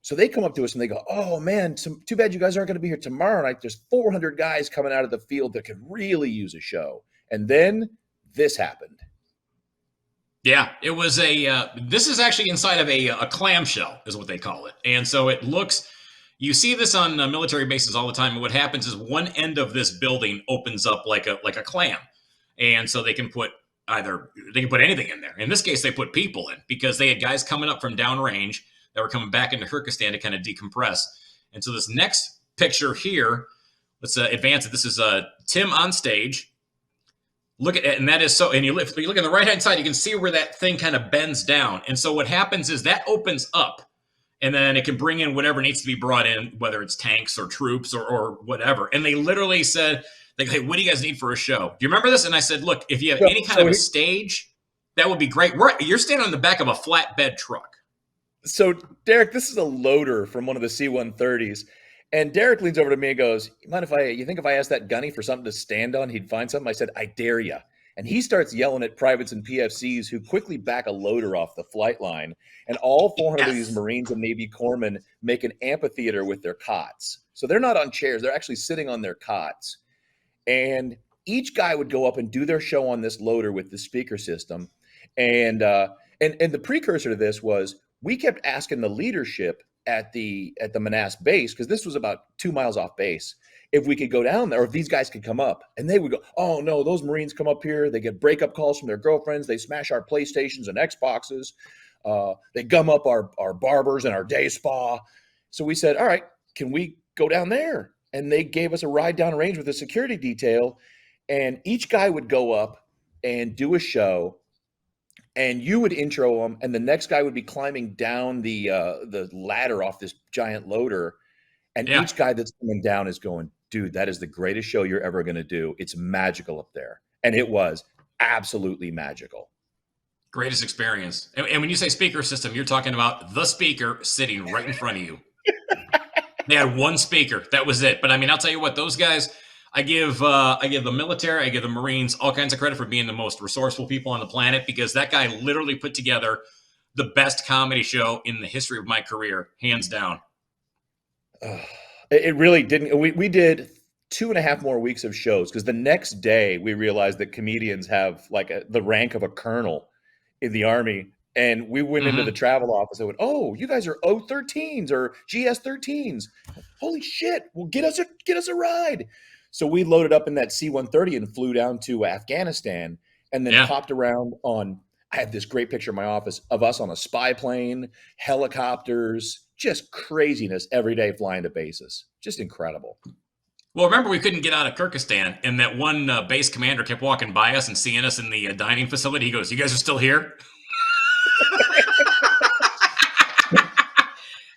Speaker 4: So they come up to us and they go, "Oh man, too bad you guys aren't going to be here tomorrow night. There's 400 guys coming out of the field that could really use a show." And then this happened.
Speaker 2: Yeah, it was this is actually inside of a clamshell is what they call it. And so it looks, you see this on military bases all the time. And what happens is one end of this building opens up like a clam. And so they can put anything in there. In this case, they put people in because they had guys coming up from downrange that were coming back into Kyrgyzstan to kind of decompress. And so this next picture here, let's advance it. This is Tim on stage. Look at it, and that is so. And you look on the right-hand side, you can see where that thing kind of bends down. And so what happens is that opens up, and then it can bring in whatever needs to be brought in, whether it's tanks or troops or whatever. And they literally said, "Hey, what do you guys need for a show? Do you remember this?" And I said, "Look, if you have any kind of a stage, that would be great." You're standing on the back of a flatbed truck.
Speaker 4: So, Derek, this is a loader from one of the C-130s. And Derek leans over to me and goes, you think if I asked that gunny for something to stand on, he'd find something?" I said, "I dare you." And he starts yelling at privates and PFCs who quickly back a loader off the flight line. And all 400 of these Marines and Navy corpsmen make an amphitheater with their cots. So they're not on chairs. They're actually sitting on their cots. And each guy would go up and do their show on this loader with the speaker system. And the precursor to this was we kept asking the leadership at the Manassas base, because this was about 2 miles off base, if we could go down there or if these guys could come up. And they would go, "Oh no, those Marines come up here, they get breakup calls from their girlfriends, they smash our PlayStations and Xboxes, they gum up our barbers and our day spa." So we said, "All right, can we go down there?" And they gave us a ride down range with a security detail, and each guy would go up and do a show. And you would intro them, and the next guy would be climbing down the ladder off this giant loader. And each guy that's coming down is going, "Dude, that is the greatest show you're ever going to do. It's magical up there." And it was absolutely magical.
Speaker 2: Greatest experience. And when you say speaker system, you're talking about the speaker sitting right in front of you. They had one speaker. That was it. But I mean, I'll tell you what, those guys, I give the military, I give the Marines all kinds of credit for being the most resourceful people on the planet, because that guy literally put together the best comedy show in the history of my career, hands down.
Speaker 4: It really didn't. We did 2.5 more weeks of shows because the next day we realized that comedians have like the rank of a colonel in the Army. And we went into the travel office and went, "Oh, you guys are O-13s or GS-13s. Holy shit. Well, get us a ride." So we loaded up in that C-130 and flew down to Afghanistan and then hopped around on. I have this great picture in my office of us on a spy plane, helicopters, just craziness every day flying to bases. Just incredible.
Speaker 2: Well, remember, we couldn't get out of Kyrgyzstan, and that one base commander kept walking by us and seeing us in the dining facility. He goes, "You guys are still here?"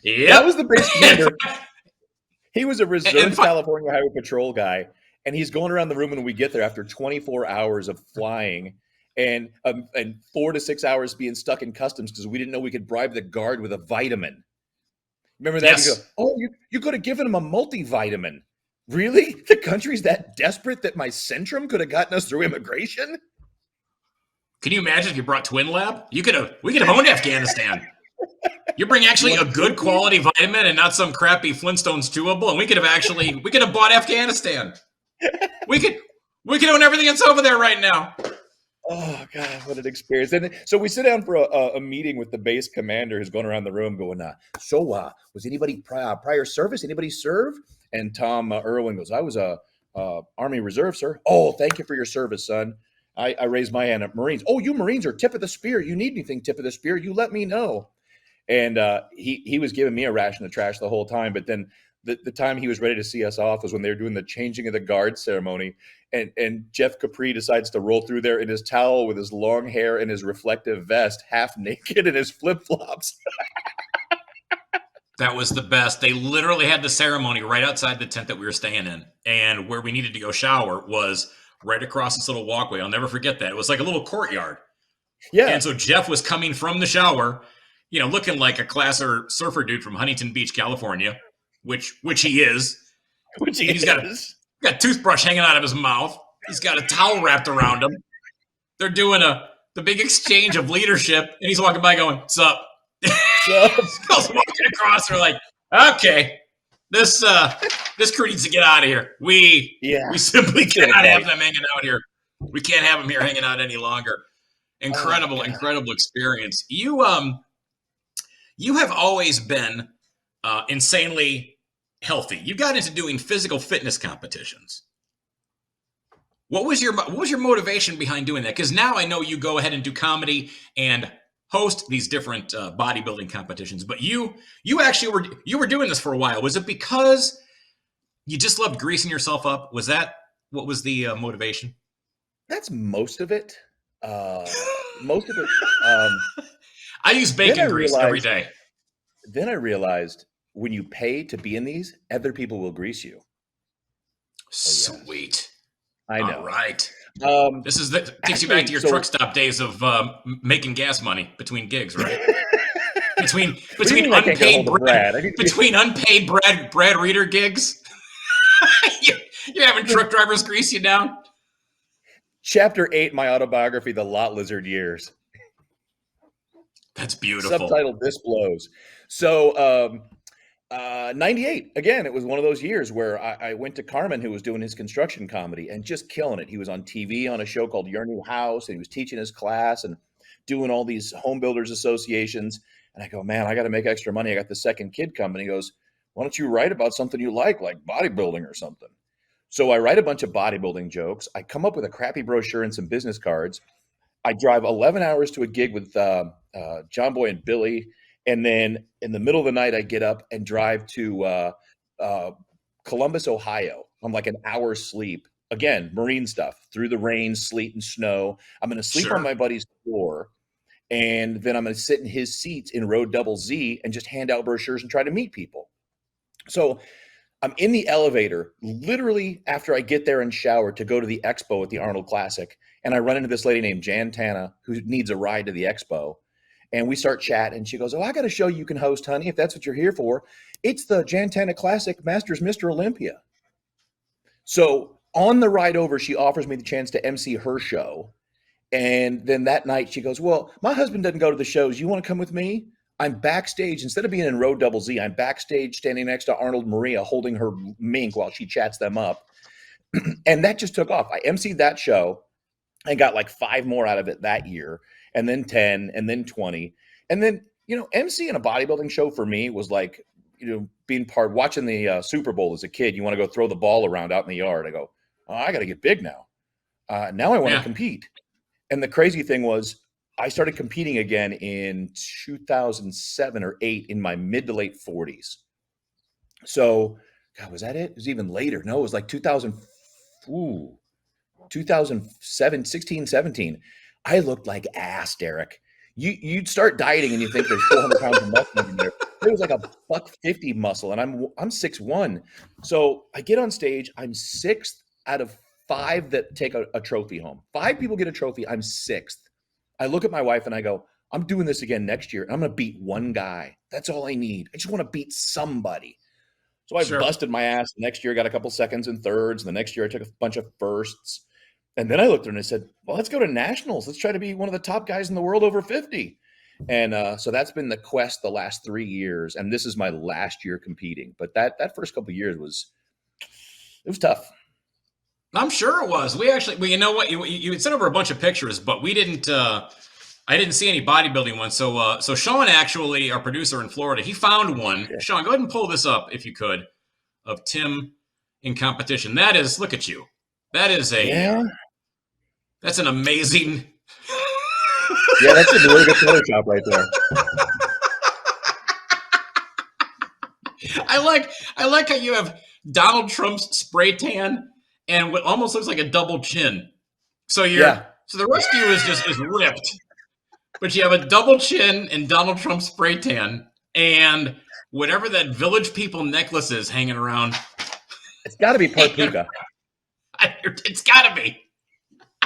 Speaker 2: Yep.
Speaker 4: That was the base commander. He was a reserve California Highway Patrol guy, and he's going around the room when we get there after 24 hours of flying and 4 to 6 hours being stuck in customs because we didn't know we could bribe the guard with a vitamin. Remember that?
Speaker 2: Yes.
Speaker 4: You go, "Oh, you could have given him a multivitamin." Really? The country's that desperate that my Centrum could have gotten us through immigration?
Speaker 2: Can you imagine if you brought Twin Lab? We could have owned Afghanistan. You bring actually a good quality vitamin and not some crappy Flintstones chewable, and we could have bought Afghanistan. We could own everything that's over there right now.
Speaker 4: Oh God, what an experience! And so we sit down for a meeting with the base commander who's going around the room going, was anybody prior service? Anybody serve? And Tom Irwin goes, "I was a Army Reserve, sir." "Oh, thank you for your service, son." I raised my hand at Marines. "Oh, you Marines are tip of the spear. You need anything tip of the spear, you let me know." And he was giving me a ration of trash the whole time. But then the time he was ready to see us off was when they were doing the changing of the guard ceremony. And Jeff Capri decides to roll through there in his towel with his long hair and his reflective vest, half naked, and his flip-flops.
Speaker 2: That was the best. They literally had the ceremony right outside the tent that we were staying in. And where we needed to go shower was right across this little walkway. I'll never forget that. It was like a little courtyard.
Speaker 4: Yeah.
Speaker 2: And so Jeff was coming from the shower, looking like a classer surfer dude from Huntington Beach, California, which he is. He's got a toothbrush hanging out of his mouth. He's got a towel wrapped around him. They're doing the big exchange of leadership, and he's walking by going, "What's up?" Goes walking across. They're like, "Okay, this crew needs to get out of here. We simply cannot have them hanging out here. We can't have them here hanging out any longer." Incredible experience. You have always been insanely healthy. You got into doing physical fitness competitions. What was your motivation behind doing that? Because now I know you go ahead and do comedy and host these different bodybuilding competitions. But you actually were doing this for a while. Was it because you just loved greasing yourself up? Was that what was the motivation?
Speaker 4: That's most of it. Most of it.
Speaker 2: I use bacon grease every day.
Speaker 4: Then I realized when you pay to be in these, other people will grease you.
Speaker 2: Sweet.
Speaker 4: I know.
Speaker 2: All right. This takes you back to your truck stop days of making gas money between gigs, right? between unpaid Brad Reader gigs. You're having truck drivers grease you down.
Speaker 4: Chapter 8, my autobiography, The Lot Lizard Years.
Speaker 2: That's beautiful.
Speaker 4: Subtitle, This Blows. So 98, again, it was one of those years where I went to Carmen, who was doing his construction comedy and just killing it. He was on TV on a show called Your New House, and he was teaching his class and doing all these home builders associations. And I go, "Man, I got to make extra money. I got the second kid coming." He goes, "Why don't you write about something you like bodybuilding or something?" So I write a bunch of bodybuilding jokes. I come up with a crappy brochure and some business cards. I drive 11 hours to a gig with John Boy and Billy. And then in the middle of the night, I get up and drive to Columbus, Ohio. I'm like an hour's sleep. Again, Marine stuff, through the rain, sleet, and snow. I'm going to sleep on my buddy's floor. And then I'm going to sit in his seats in row double Z and just hand out brochures and try to meet people. So I'm in the elevator, literally after I get there and shower to go to the expo at the Arnold Classic. And I run into this lady named Jan Tana who needs a ride to the expo. And we start chatting, and she goes, "Oh, I got a show you can host, honey, if that's what you're here for. It's the Jan Tana Classic Masters Mr. Olympia." So On the ride over, she offers me the chance to MC her show. And then that night she goes, well, my husband doesn't go to the shows. You want to come with me? I'm backstage. Instead of being in row double Z, I'm backstage standing next to Arnold and Maria holding her mink while she chats them up. And that just took off. I MC'd that show and got like 5 more out of it that year, and then 10, and then 20. And then, MCing a bodybuilding show for me was like, being watching the Super Bowl as a kid. You want to go throw the ball around out in the yard. I go, oh, I got to get big now. Now I want to compete. And the crazy thing was, I started competing again in 2007 or 8 in my mid to late 40s. So, God, was that it? It was even later. No, it was like 2007, 16, 17. I looked like ass, Derek. You'd start dieting and you think there's 400 pounds of muscle in there. There was like a $150 muscle, and I'm 6'1". So I get on stage. I'm 6th out of 5 that take a trophy home. 5 people get a trophy. I'm 6th. I look at my wife and I go, I'm doing this again next year. And I'm going to beat one guy. That's all I need. I just want to beat somebody. So I busted my ass. The next year I got a couple seconds and thirds. And the next year I took a bunch of firsts. And then I looked at her and I said, well, let's go to nationals. Let's try to be one of the top guys in the world over 50. And so that's been the quest the last 3 years. And this is my last year competing. But that first couple of years was tough.
Speaker 2: I'm sure it was. You know what? You sent over a bunch of pictures, but we didn't. I didn't see any bodybuilding ones. So Sean, actually, our producer in Florida, he found one. Okay. Sean, go ahead and pull this up if you could, of Tim in competition. That is, look at you. That is that's an amazing.
Speaker 4: Yeah, that's a really good Photoshop right there.
Speaker 2: I like how you have Donald Trump's spray tan and what almost looks like a double chin. So so the rest of you is ripped, but you have a double chin and Donald Trump spray tan and whatever that Village People necklace is hanging around.
Speaker 4: It's got to be part puka.
Speaker 2: It's got to be.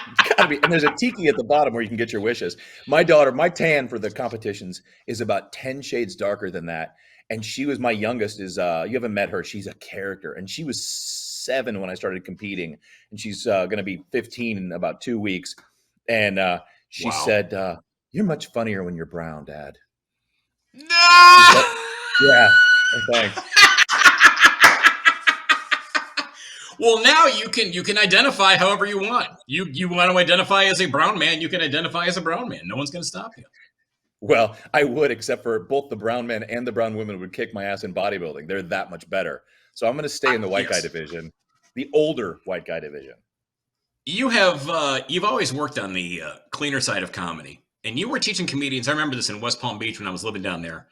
Speaker 4: It's got to be. And there's a tiki at the bottom where you can get your wishes. My daughter, my tan for the competitions is about 10 shades darker than that. And she was my youngest you haven't met her. She's a character. And she was 7 when I started competing. And she's going to be 15 in about 2 weeks. And she said, you're much funnier when you're brown, Dad.
Speaker 2: No!
Speaker 4: Yeah. Thanks.
Speaker 2: Well, now you can identify however you want. You want to identify as a brown man, you can identify as a brown man. No one's going to stop you.
Speaker 4: Well, I would, except for both the brown men and the brown women would kick my ass in bodybuilding. They're that much better. So I'm going to stay in the white guy division, the older white guy division.
Speaker 2: You've always worked on the cleaner side of comedy, and you were teaching comedians. I remember this in West Palm Beach when I was living down there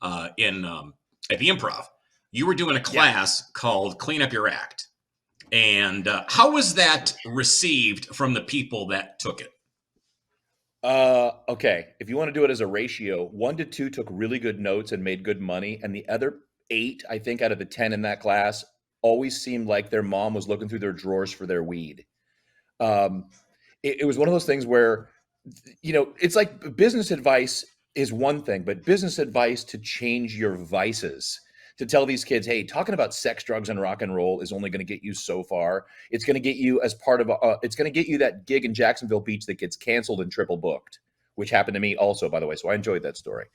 Speaker 2: at the Improv. You were doing a class called Clean Up Your Act. And how was that received from the people that took it?
Speaker 4: Okay. If you want to do it as a ratio, 1 to 2 took really good notes and made good money. And the other 8, I think, out of the 10 in that class always seemed like their mom was looking through their drawers for their weed. It was one of those things where, it's like business advice is one thing, but business advice to change your vices. To tell these kids, hey, talking about sex, drugs, and rock and roll is only going to get you so far. It's going to get you as part of it's going to get you that gig in Jacksonville Beach that gets canceled and triple booked, which happened to me also, by the way. So I enjoyed that story.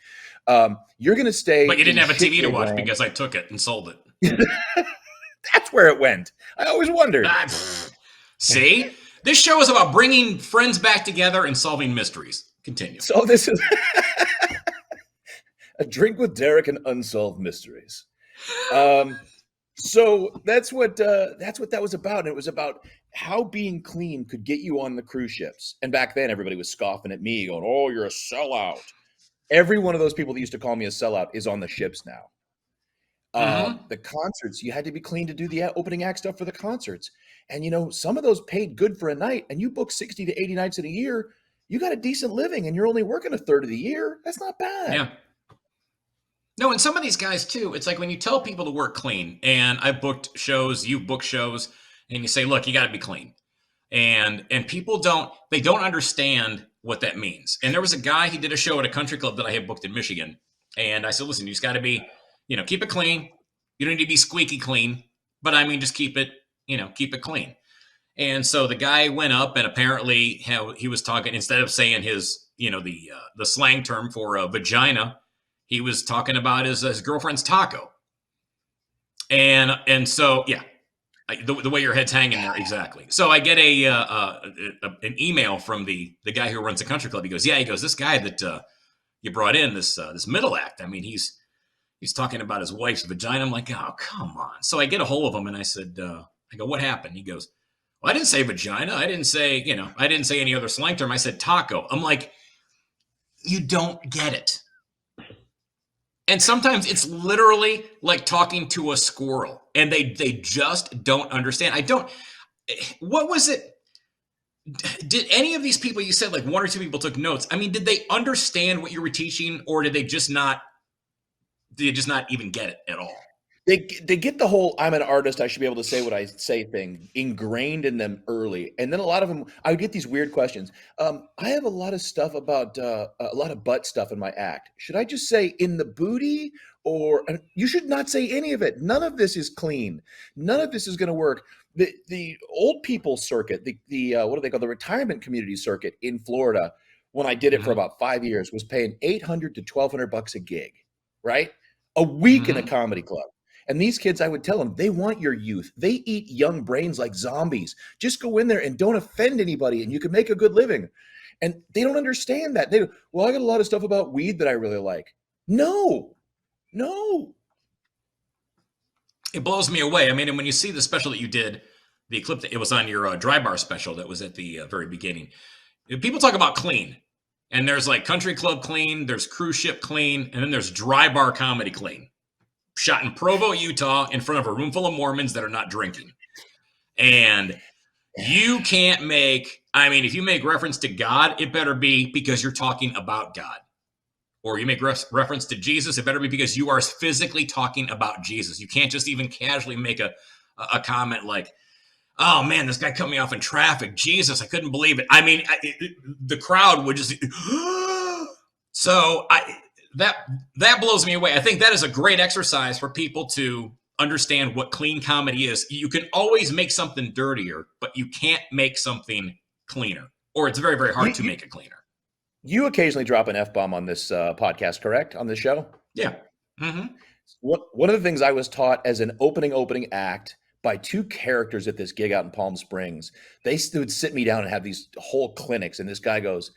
Speaker 4: You're going to stay.
Speaker 2: But you didn't have a TV to watch because I took it and sold it.
Speaker 4: That's where it went. I always wondered.
Speaker 2: See, this show is about bringing friends back together and solving mysteries. Continue.
Speaker 4: So this is a drink with Derek and unsolved mysteries. So that's what that was about. And it was about how being clean could get you on the cruise ships. And back then everybody was scoffing at me going, oh, you're a sellout. Every one of those people that used to call me a sellout is on the ships now. The concerts, you had to be clean to do the opening act stuff for the concerts. And, some of those paid good for a night, and you book 60 to 80 nights in a year, you got a decent living and you're only working a third of the year. That's not bad.
Speaker 2: Yeah. No, and some of these guys too, it's like when you tell people to work clean, and I've booked shows, you've booked shows, and you say, look, you got to be clean. And people don't understand what that means. And there was a guy, he did a show at a country club that I had booked in Michigan. And I said, listen, you just got to be, keep it clean. You don't need to be squeaky clean, but I mean, just keep it clean. And so the guy went up, and apparently he was talking, instead of saying his, the slang term for a vagina, he was talking about his girlfriend's taco. And so, yeah, the way your head's hanging there, exactly. So I get an email from the guy who runs the country club. He goes, this guy that you brought in, this middle act. I mean, he's talking about his wife's vagina. I'm like, oh, come on. So I get a hold of him, and I said, I go, what happened? He goes, well, I didn't say vagina. I didn't say any other slang term. I said taco. I'm like, you don't get it. And sometimes it's literally like talking to a squirrel, and they just don't understand. What was it? Did any of these people, you said like one or two people took notes. I mean, did they understand what you were teaching, or did they just not even get it at all?
Speaker 4: They get the whole "I'm an artist, I should be able to say what I say" thing ingrained in them early, and then a lot of them, I would get these weird questions. I have a lot of stuff about a lot of butt stuff in my act. Should I just say "in the booty," or you should not say any of it? None of this is clean. None of this is going to work. The old people circuit, the what do they call, the retirement community circuit in Florida, when I did it for about 5 years, was paying $800 to $1,200 a gig, right? A week in a comedy club. And these kids, I would tell them, they want your youth. They eat young brains like zombies. Just go in there and don't offend anybody, and you can make a good living. And they don't understand that. I got a lot of stuff about weed that I really like. No.
Speaker 2: It blows me away. I mean, and when you see the special that you did, the clip that it was on your dry bar special that was at the very beginning, people talk about clean. And there's like country club clean, there's cruise ship clean, and then there's dry bar comedy clean. Shot in Provo, Utah, in front of a room full of Mormons that are not drinking. And you can't if you make reference to God, it better be because you're talking about God. Or you make reference to Jesus, it better be because you are physically talking about Jesus. You can't just even casually make a comment like, oh man, this guy cut me off in traffic. Jesus, I couldn't believe it. I mean, the crowd would just, so that blows me away. I think that is a great exercise for people to understand what clean comedy is. You can always make something dirtier, but you can't make something cleaner, or it's very, very hard to make it cleaner.
Speaker 4: You occasionally drop an F-bomb on this podcast, correct? On this show?
Speaker 2: Yeah. Mm-hmm.
Speaker 4: One of the things I was taught as an opening act by two characters at this gig out in Palm Springs, they would sit me down and have these whole clinics, and this guy goes,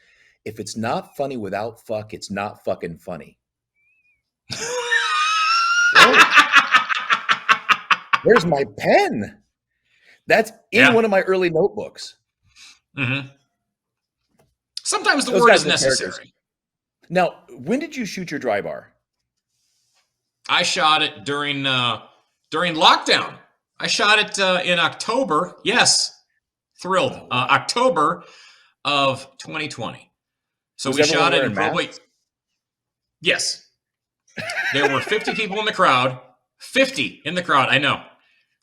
Speaker 4: if it's not funny without fuck, it's not fucking funny. Where's my pen? That's in one of my early notebooks.
Speaker 2: Mm-hmm. Sometimes the word is necessary.
Speaker 4: Now, when did you shoot your dry bar?
Speaker 2: I shot it during lockdown. I shot it in October. Yes. Thrilled. October of 2020. So we shot it in probably. Yes. There were 50 people in the crowd. 50 in the crowd. I know.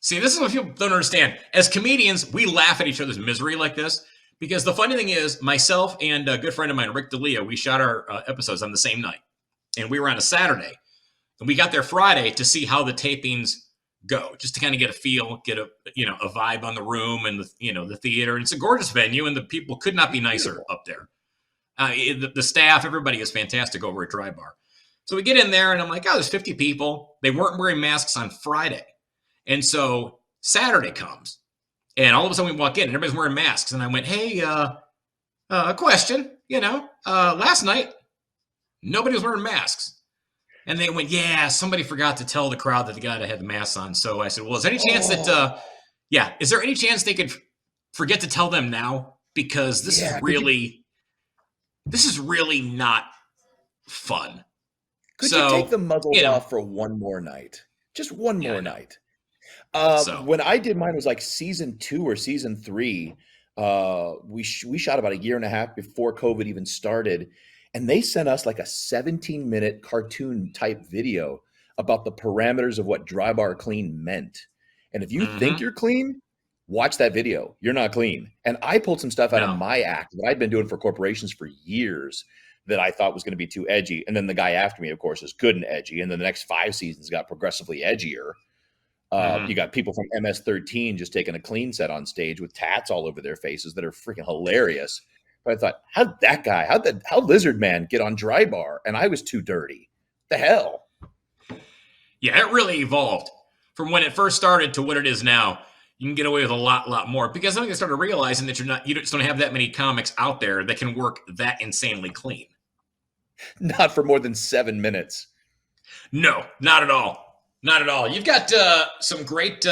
Speaker 2: See, this is what people don't understand. As comedians, we laugh at each other's misery like this because the funny thing is, myself and a good friend of mine, Rick D'Elia, we shot our episodes on the same night. And we were on a Saturday. And we got there Friday to see how the tapings go, just to kind of get a feel, get a vibe on the room and the theater. And it's a gorgeous venue, and the people could not be nicer up there. The staff, everybody is fantastic over at Dry Bar. So we get in there, and I'm like, oh, there's 50 people. They weren't wearing masks on Friday. And so Saturday comes, and all of a sudden we walk in, and everybody's wearing masks. And I went, hey, a question, last night, nobody was wearing masks. And they went, yeah, somebody forgot to tell the crowd that the guy had the mask on. So I said, well, is there any chance is there any chance they could forget to tell them now? Because this is really not fun.
Speaker 4: Could you take the muzzles off for one more night? Just one more night. When I did mine, it was like season 2 or season 3. We shot about a year and a half before COVID even started. And they sent us like a 17-minute cartoon type video about the parameters of what dry bar clean meant. And if you think you're clean, watch that video. You're not clean. And I pulled some stuff out of my act that I'd been doing for corporations for years that I thought was going to be too edgy. And then the guy after me, of course, is good and edgy. And then the next 5 seasons got progressively edgier.
Speaker 2: Mhm.
Speaker 4: You got people from MS-13 just taking a clean set on stage with tats all over their faces that are freaking hilarious. But I thought, how'd Lizard Man get on Dry Bar? And I was too dirty. The hell?
Speaker 2: Yeah, it really evolved from when it first started to what it is now. You can get away with a lot more because I think they started realizing that you just don't have that many comics out there that can work that insanely clean.
Speaker 4: Not for more than 7 minutes.
Speaker 2: No, not at all. Not at all. You've got some great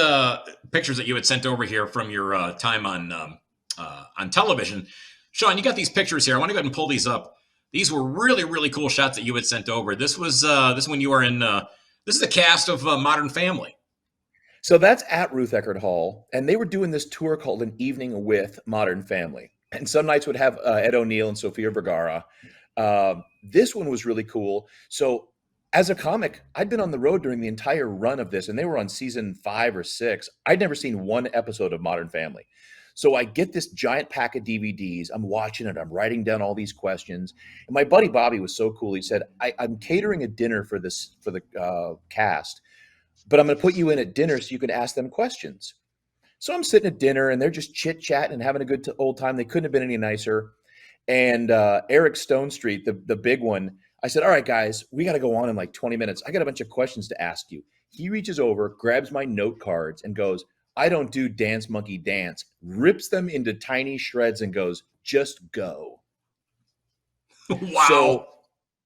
Speaker 2: pictures that you had sent over here from your time on television. Sean, you got these pictures here. I want to go ahead and pull these up. These were really cool shots that you had sent over. This was this when you were in. This is the cast of Modern Family.
Speaker 4: So that's at Ruth Eckerd Hall, and they were doing this tour called An Evening with Modern Family. And some nights would have Ed O'Neill and Sofia Vergara. This one was really cool. So as a comic, I'd been on the road during the entire run of this, and they were on season 5 or 6. I'd never seen one episode of Modern Family. So I get this giant pack of DVDs. I'm watching it. I'm writing down all these questions. And my buddy Bobby was so cool. He said, I'm catering a dinner for the cast, but I'm going to put you in at dinner so you can ask them questions. So I'm sitting at dinner, and they're just chit-chatting and having a good old time. They couldn't have been any nicer. And Eric Stone Street, the big one, I said, all right, guys, we got to go on in like 20 minutes. I got a bunch of questions to ask you. He reaches over, grabs my note cards, and goes, I don't do Dance Monkey Dance, rips them into tiny shreds and goes, just go.
Speaker 2: Wow.
Speaker 4: So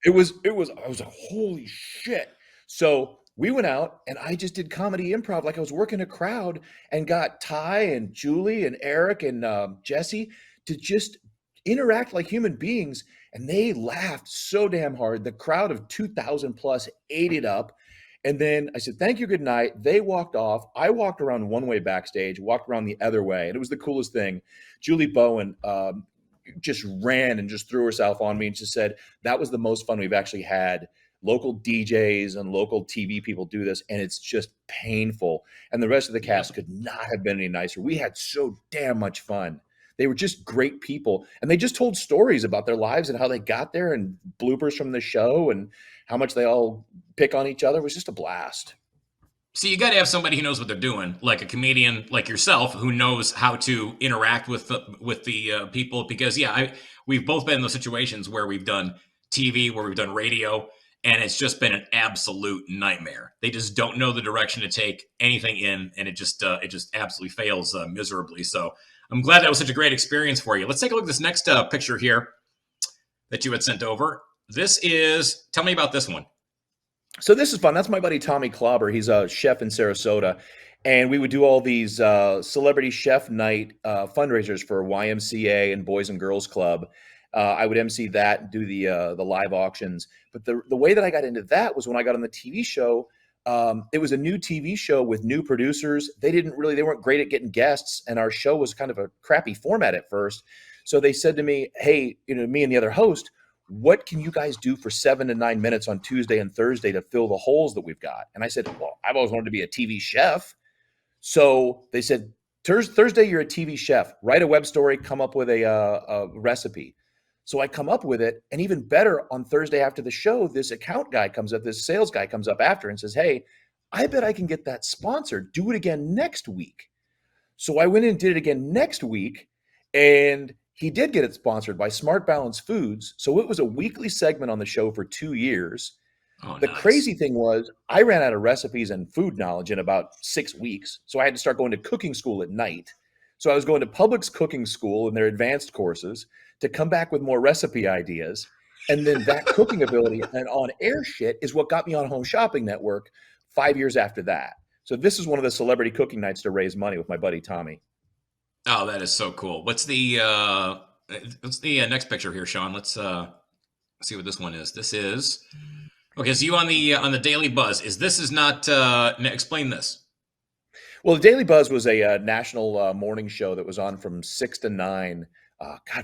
Speaker 4: I was like, holy shit. So we went out, and I just did comedy improv like I was working a crowd, and got Ty and Julie and Eric and Jesse to just interact like human beings. And they laughed so damn hard. The crowd of 2,000 plus ate it up. And then I said, thank you, good night. They walked off. I walked around one way backstage, walked around the other way. And it was the coolest thing. Julie Bowen just ran and just threw herself on me and just said, that was the most fun we've actually had. Local DJs and local TV people do this, and it's just painful. And the rest of the cast could not have been any nicer. We had so damn much fun. They were just great people, and they just told stories about their lives and how they got there, and bloopers from the show, and how much they all pick on each other. It was just a blast.
Speaker 2: So you got to have somebody who knows what they're doing, like a comedian like yourself, who knows how to interact with the people. Because we've both been in those situations where we've done TV, where we've done radio, and it's just been an absolute nightmare. They just don't know the direction to take anything in, and it just absolutely fails miserably. So I'm glad that was such a great experience for you. Let's take a look at this next picture here that you had sent over. Tell me about this one.
Speaker 4: So this is fun. That's my buddy Tommy Clobber. He's a chef in Sarasota. And we would do all these celebrity chef night fundraisers for YMCA and Boys and Girls Club. I would MC that and do the live auctions. But the way that I got into that was when I got on the TV show. It was a new TV show with new producers. They weren't great at getting guests, and our show was kind of a crappy format at first. So they said to me, hey, me and the other host, what can you guys do for 7 to 9 minutes on Tuesday and Thursday to fill the holes that we've got? And I said, well, I've always wanted to be a TV chef. So they said, Thursday, you're a TV chef. Write a web story, come up with a recipe. So I come up with it. And even better, on Thursday after the show, this sales guy comes up after and says, hey, I bet I can get that sponsored. Do it again next week. So I went in and did it again next week. And he did get it sponsored by Smart Balance Foods. So it was a weekly segment on the show for 2 years.
Speaker 2: Oh,
Speaker 4: The
Speaker 2: nice.
Speaker 4: crazy thing was I ran out of recipes and food knowledge in about 6 weeks. So I had to start going to cooking school at night. So I was going to Publix cooking school and their advanced courses to come back with more recipe ideas. And then that cooking ability and on-air shit is what got me on Home Shopping Network 5 years after that. So this is one of the celebrity cooking nights to raise money with my buddy Tommy.
Speaker 2: Oh, that is so cool. What's the next picture here, Sean? Let's see what this one is. This is okay. So you on the Daily Buzz? Is not? Explain this.
Speaker 4: Well, the Daily Buzz was a national morning show that was on from 6 to 9,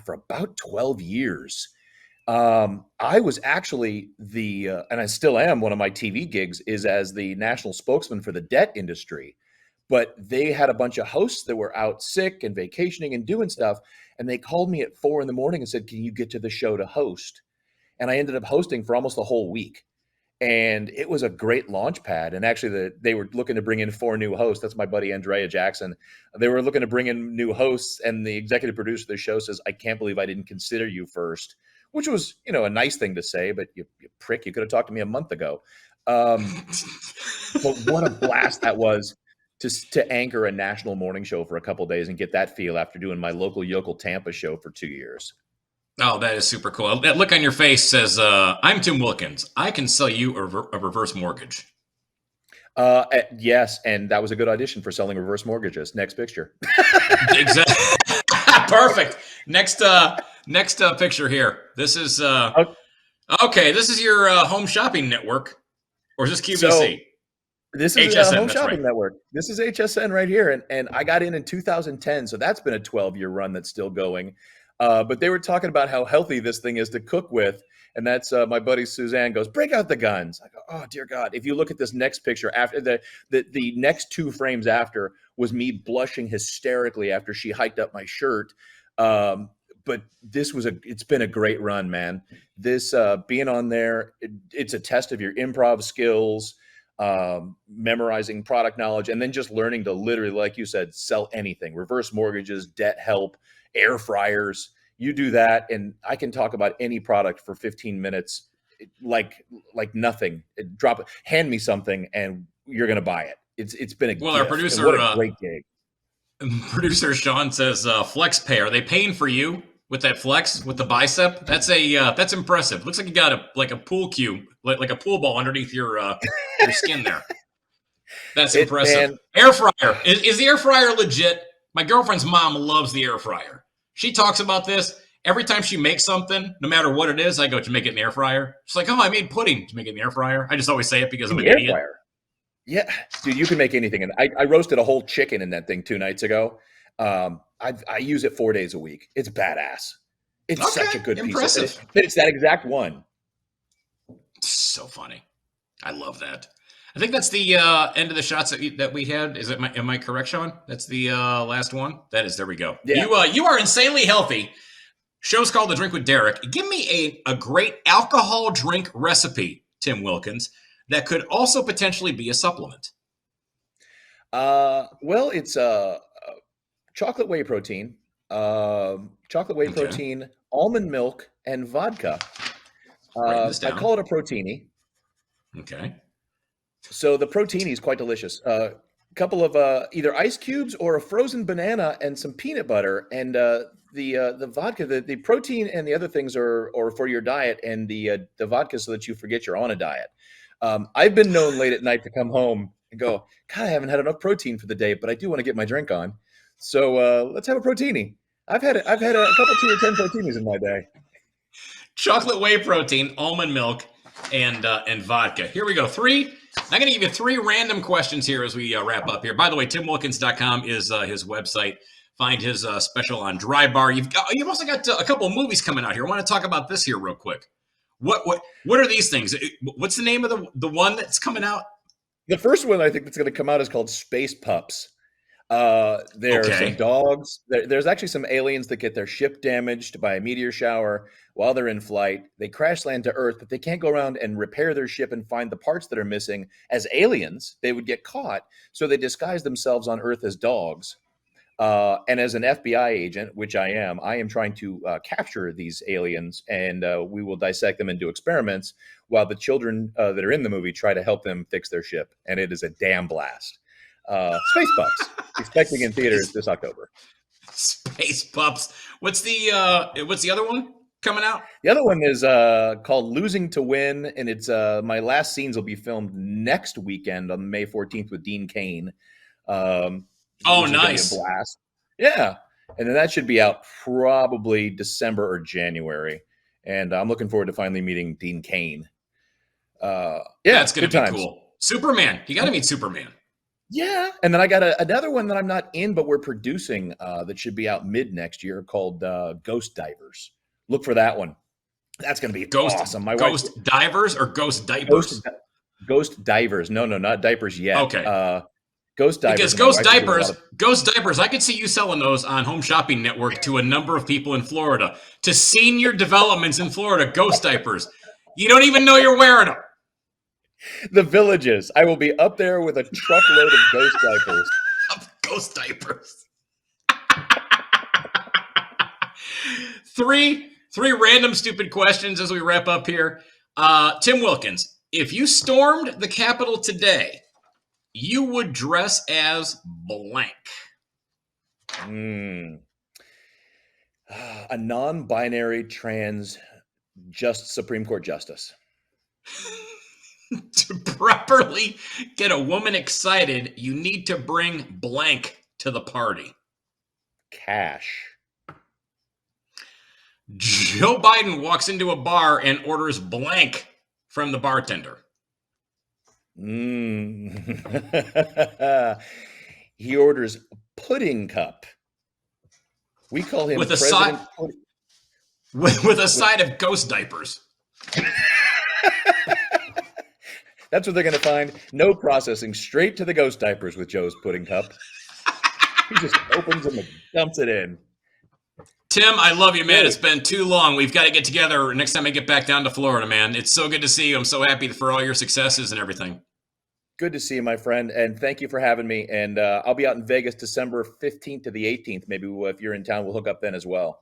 Speaker 4: for about 12 years. I was actually and I still am, one of my TV gigs is as the national spokesman for the debt industry. But they had a bunch of hosts that were out sick and vacationing and doing stuff. And they called me at 4 a.m. and said, can you get to the show to host? And I ended up hosting for almost the whole week. And it was a great launch pad. And actually, they were looking to bring in 4 new hosts. That's my buddy Andrea Jackson. They were looking to bring in new hosts, and the executive producer of the show says, "I can't believe I didn't consider you first," which was, a nice thing to say. But you prick, you could have talked to me a month ago. But what a blast that was to anchor a national morning show for a couple of days and get that feel after doing my local yokel Tampa show for 2 years.
Speaker 2: Oh, that is super cool. That look on your face says, I'm Tim Wilkins. I can sell you a reverse mortgage.
Speaker 4: Yes, and that was a good audition for selling reverse mortgages. Next picture.
Speaker 2: Exactly. Perfect. Next picture here. This is okay. This is your home shopping network, or is this QVC?
Speaker 4: So, this is
Speaker 2: HSN,
Speaker 4: Home Shopping Network. This is HSN right here, and I got in 2010, so that's been a 12-year run that's still going. But they were talking about how healthy this thing is to cook with. And that's my buddy Suzanne goes, "Break out the guns." I go, "Oh, dear God." If you look at this next picture, after the next 2 frames after was me blushing hysterically after she hiked up my shirt. But it's been a great run, man. This being on there, it's a test of your improv skills, memorizing product knowledge, and then just learning to literally, like you said, sell anything. Reverse mortgages, debt help, air fryers. You do that, and I can talk about any product for 15 minutes, like nothing. Hand me something, and you're going to buy it. It's been a
Speaker 2: well.
Speaker 4: gift.
Speaker 2: Our producer,
Speaker 4: what a great gig.
Speaker 2: Producer Sean says, "Flex pay. Are they paying for you with that flex with the bicep? That's impressive. Looks like you got a pool cue, like a pool ball underneath your skin there. That's impressive.
Speaker 4: Man,
Speaker 2: air fryer is the air fryer legit? My girlfriend's mom loves the air fryer. She talks about this every time she makes something, no matter what it is. I go, "To make it in the air fryer?" She's like, "Oh, I made pudding to make it in the air fryer." I just always say it because I'm an idiot.
Speaker 4: Fryer. Yeah, dude, you can make anything. And I roasted a whole chicken in that thing 2 nights ago. I use it 4 days a week. It's badass. It's such a good piece. It's that exact one.
Speaker 2: So funny. I love that. I think that's the end of the shots that we had. Am I correct, Sean? That's the last one. That is. There we go. Yeah. You are insanely healthy. Show's called The Drink with Derek. Give me a great alcohol drink recipe, Tim Wilkins, that could also potentially be a supplement.
Speaker 4: Well, it's chocolate whey protein, protein, almond milk, and vodka. I call it a protini.
Speaker 2: Okay.
Speaker 4: So the protini is quite delicious. A couple of either ice cubes or a frozen banana and some peanut butter, and the vodka. The protein and the other things are for your diet, and the vodka so that you forget you're on a diet. I've been known late at night to come home and go, "God, I haven't had enough protein for the day, but I do want to get my drink on. So let's have a protini." I've had a couple 2 or 10 protinis in my day.
Speaker 2: Chocolate whey protein, almond milk, and vodka. Here we go. I'm going to give you 3 random questions here as we wrap up here. By the way, TimWilkins.com is his website. Find his special on Dry Bar. You've also got a couple of movies coming out here. I want to talk about this here real quick. What are these things? What's the name of the one that's coming out?
Speaker 4: The first one I think that's going to come out is called Space Pups. There's some dogs. There's actually some aliens that get their ship damaged by a meteor shower while they're in flight. They crash land to Earth, but they can't go around and repair their ship and find the parts that are missing. As aliens, they would get caught, so they disguise themselves on Earth as dogs. And as an FBI agent, which I am trying to capture these aliens, and we will dissect them and do experiments while the children that are in the movie try to help them fix their ship. And it is a damn blast. Space Pups, expecting in theaters this October.
Speaker 2: Space Pups. What's the other one coming out?
Speaker 4: The other one is called Losing to Win, and it's my last scenes will be filmed next weekend on May 14th with Dean Cain.
Speaker 2: Nice.
Speaker 4: Be a blast. Yeah. And then that should be out probably December or January. And I'm looking forward to finally meeting Dean Cain.
Speaker 2: That's going to be cool. Superman. You got to meet Superman.
Speaker 4: Yeah. And then I got another one that I'm not in, but we're producing that should be out mid next year called Ghost Divers. Look for that one. That's going to be awesome.
Speaker 2: Ghost Divers or Ghost Diapers?
Speaker 4: Ghost Divers. No, not diapers yet.
Speaker 2: Okay.
Speaker 4: Ghost Divers.
Speaker 2: Because Ghost Diapers, I could see you selling those on Home Shopping Network to a number of people in Florida. To senior developments in Florida, Ghost Diapers. You don't even know you're wearing them.
Speaker 4: The Villages. I will be up there with a truckload of ghost diapers.
Speaker 2: Ghost diapers. Three random stupid questions as we wrap up here. Tim Wilkins, if you stormed the Capitol today, you would dress as blank.
Speaker 4: A non-binary trans Supreme Court justice.
Speaker 2: To properly get a woman excited, you need to bring blank to the party.
Speaker 4: Cash.
Speaker 2: Joe Biden walks into a bar and orders blank from the bartender.
Speaker 4: He orders pudding cup. We call him
Speaker 2: with a
Speaker 4: President
Speaker 2: side with a side of ghost diapers.
Speaker 4: That's what they're going to find. No processing, straight to the ghost diapers with Joe's pudding cup. He just opens them and dumps it in.
Speaker 2: Tim, I love you, man. It's been too long. We've got to get together next time I get back down to Florida, man. It's so good to see you. I'm so happy for all your successes and everything.
Speaker 4: Good to see you, my friend, and thank you for having me. And I'll be out in Vegas December 15th to the 18th. Maybe if you're in town, we'll hook up then as well.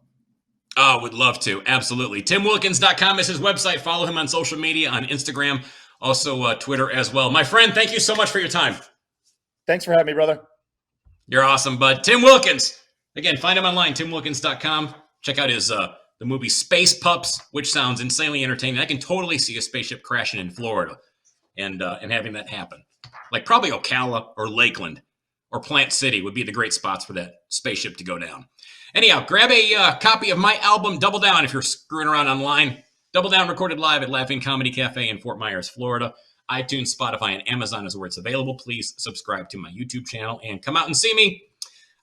Speaker 2: Oh, would love to. Absolutely. TimWilkins.com is his website. Follow him on social media, on Instagram, also Twitter as well. My friend, thank you so much for your time.
Speaker 4: Thanks for having me, brother.
Speaker 2: You're awesome, bud. Tim Wilkins. Again, find him online, TimWilkins.com. Check out his the movie Space Pups, which sounds insanely entertaining. I can totally see a spaceship crashing in Florida and having that happen. Like probably Ocala or Lakeland or Plant City would be the great spots for that spaceship to go down. Anyhow, grab a copy of my album, Double Down, if you're screwing around online. Double Down recorded live at Laughing Comedy Cafe in Fort Myers, Florida. iTunes, Spotify, and Amazon is where it's available. Please subscribe to my YouTube channel and come out and see me.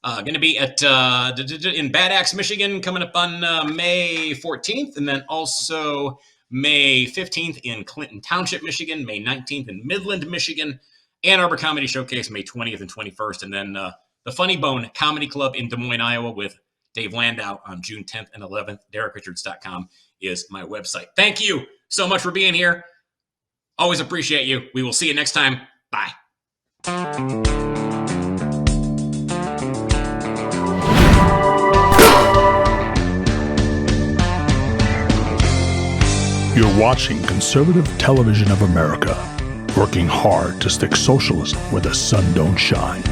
Speaker 2: Going to be at in Bad Axe, Michigan, coming up on May 14th, and then also May 15th in Clinton Township, Michigan, May 19th in Midland, Michigan, Ann Arbor Comedy Showcase, May 20th and 21st, and then the Funny Bone Comedy Club in Des Moines, Iowa, with Dave Landau on June 10th and 11th. DerekRichards.com is my website. Thank you so much for being here. Always appreciate you. We will see you next time. Bye.
Speaker 5: You're watching Conservative Television of America, working hard to stick socialism where the sun don't shine.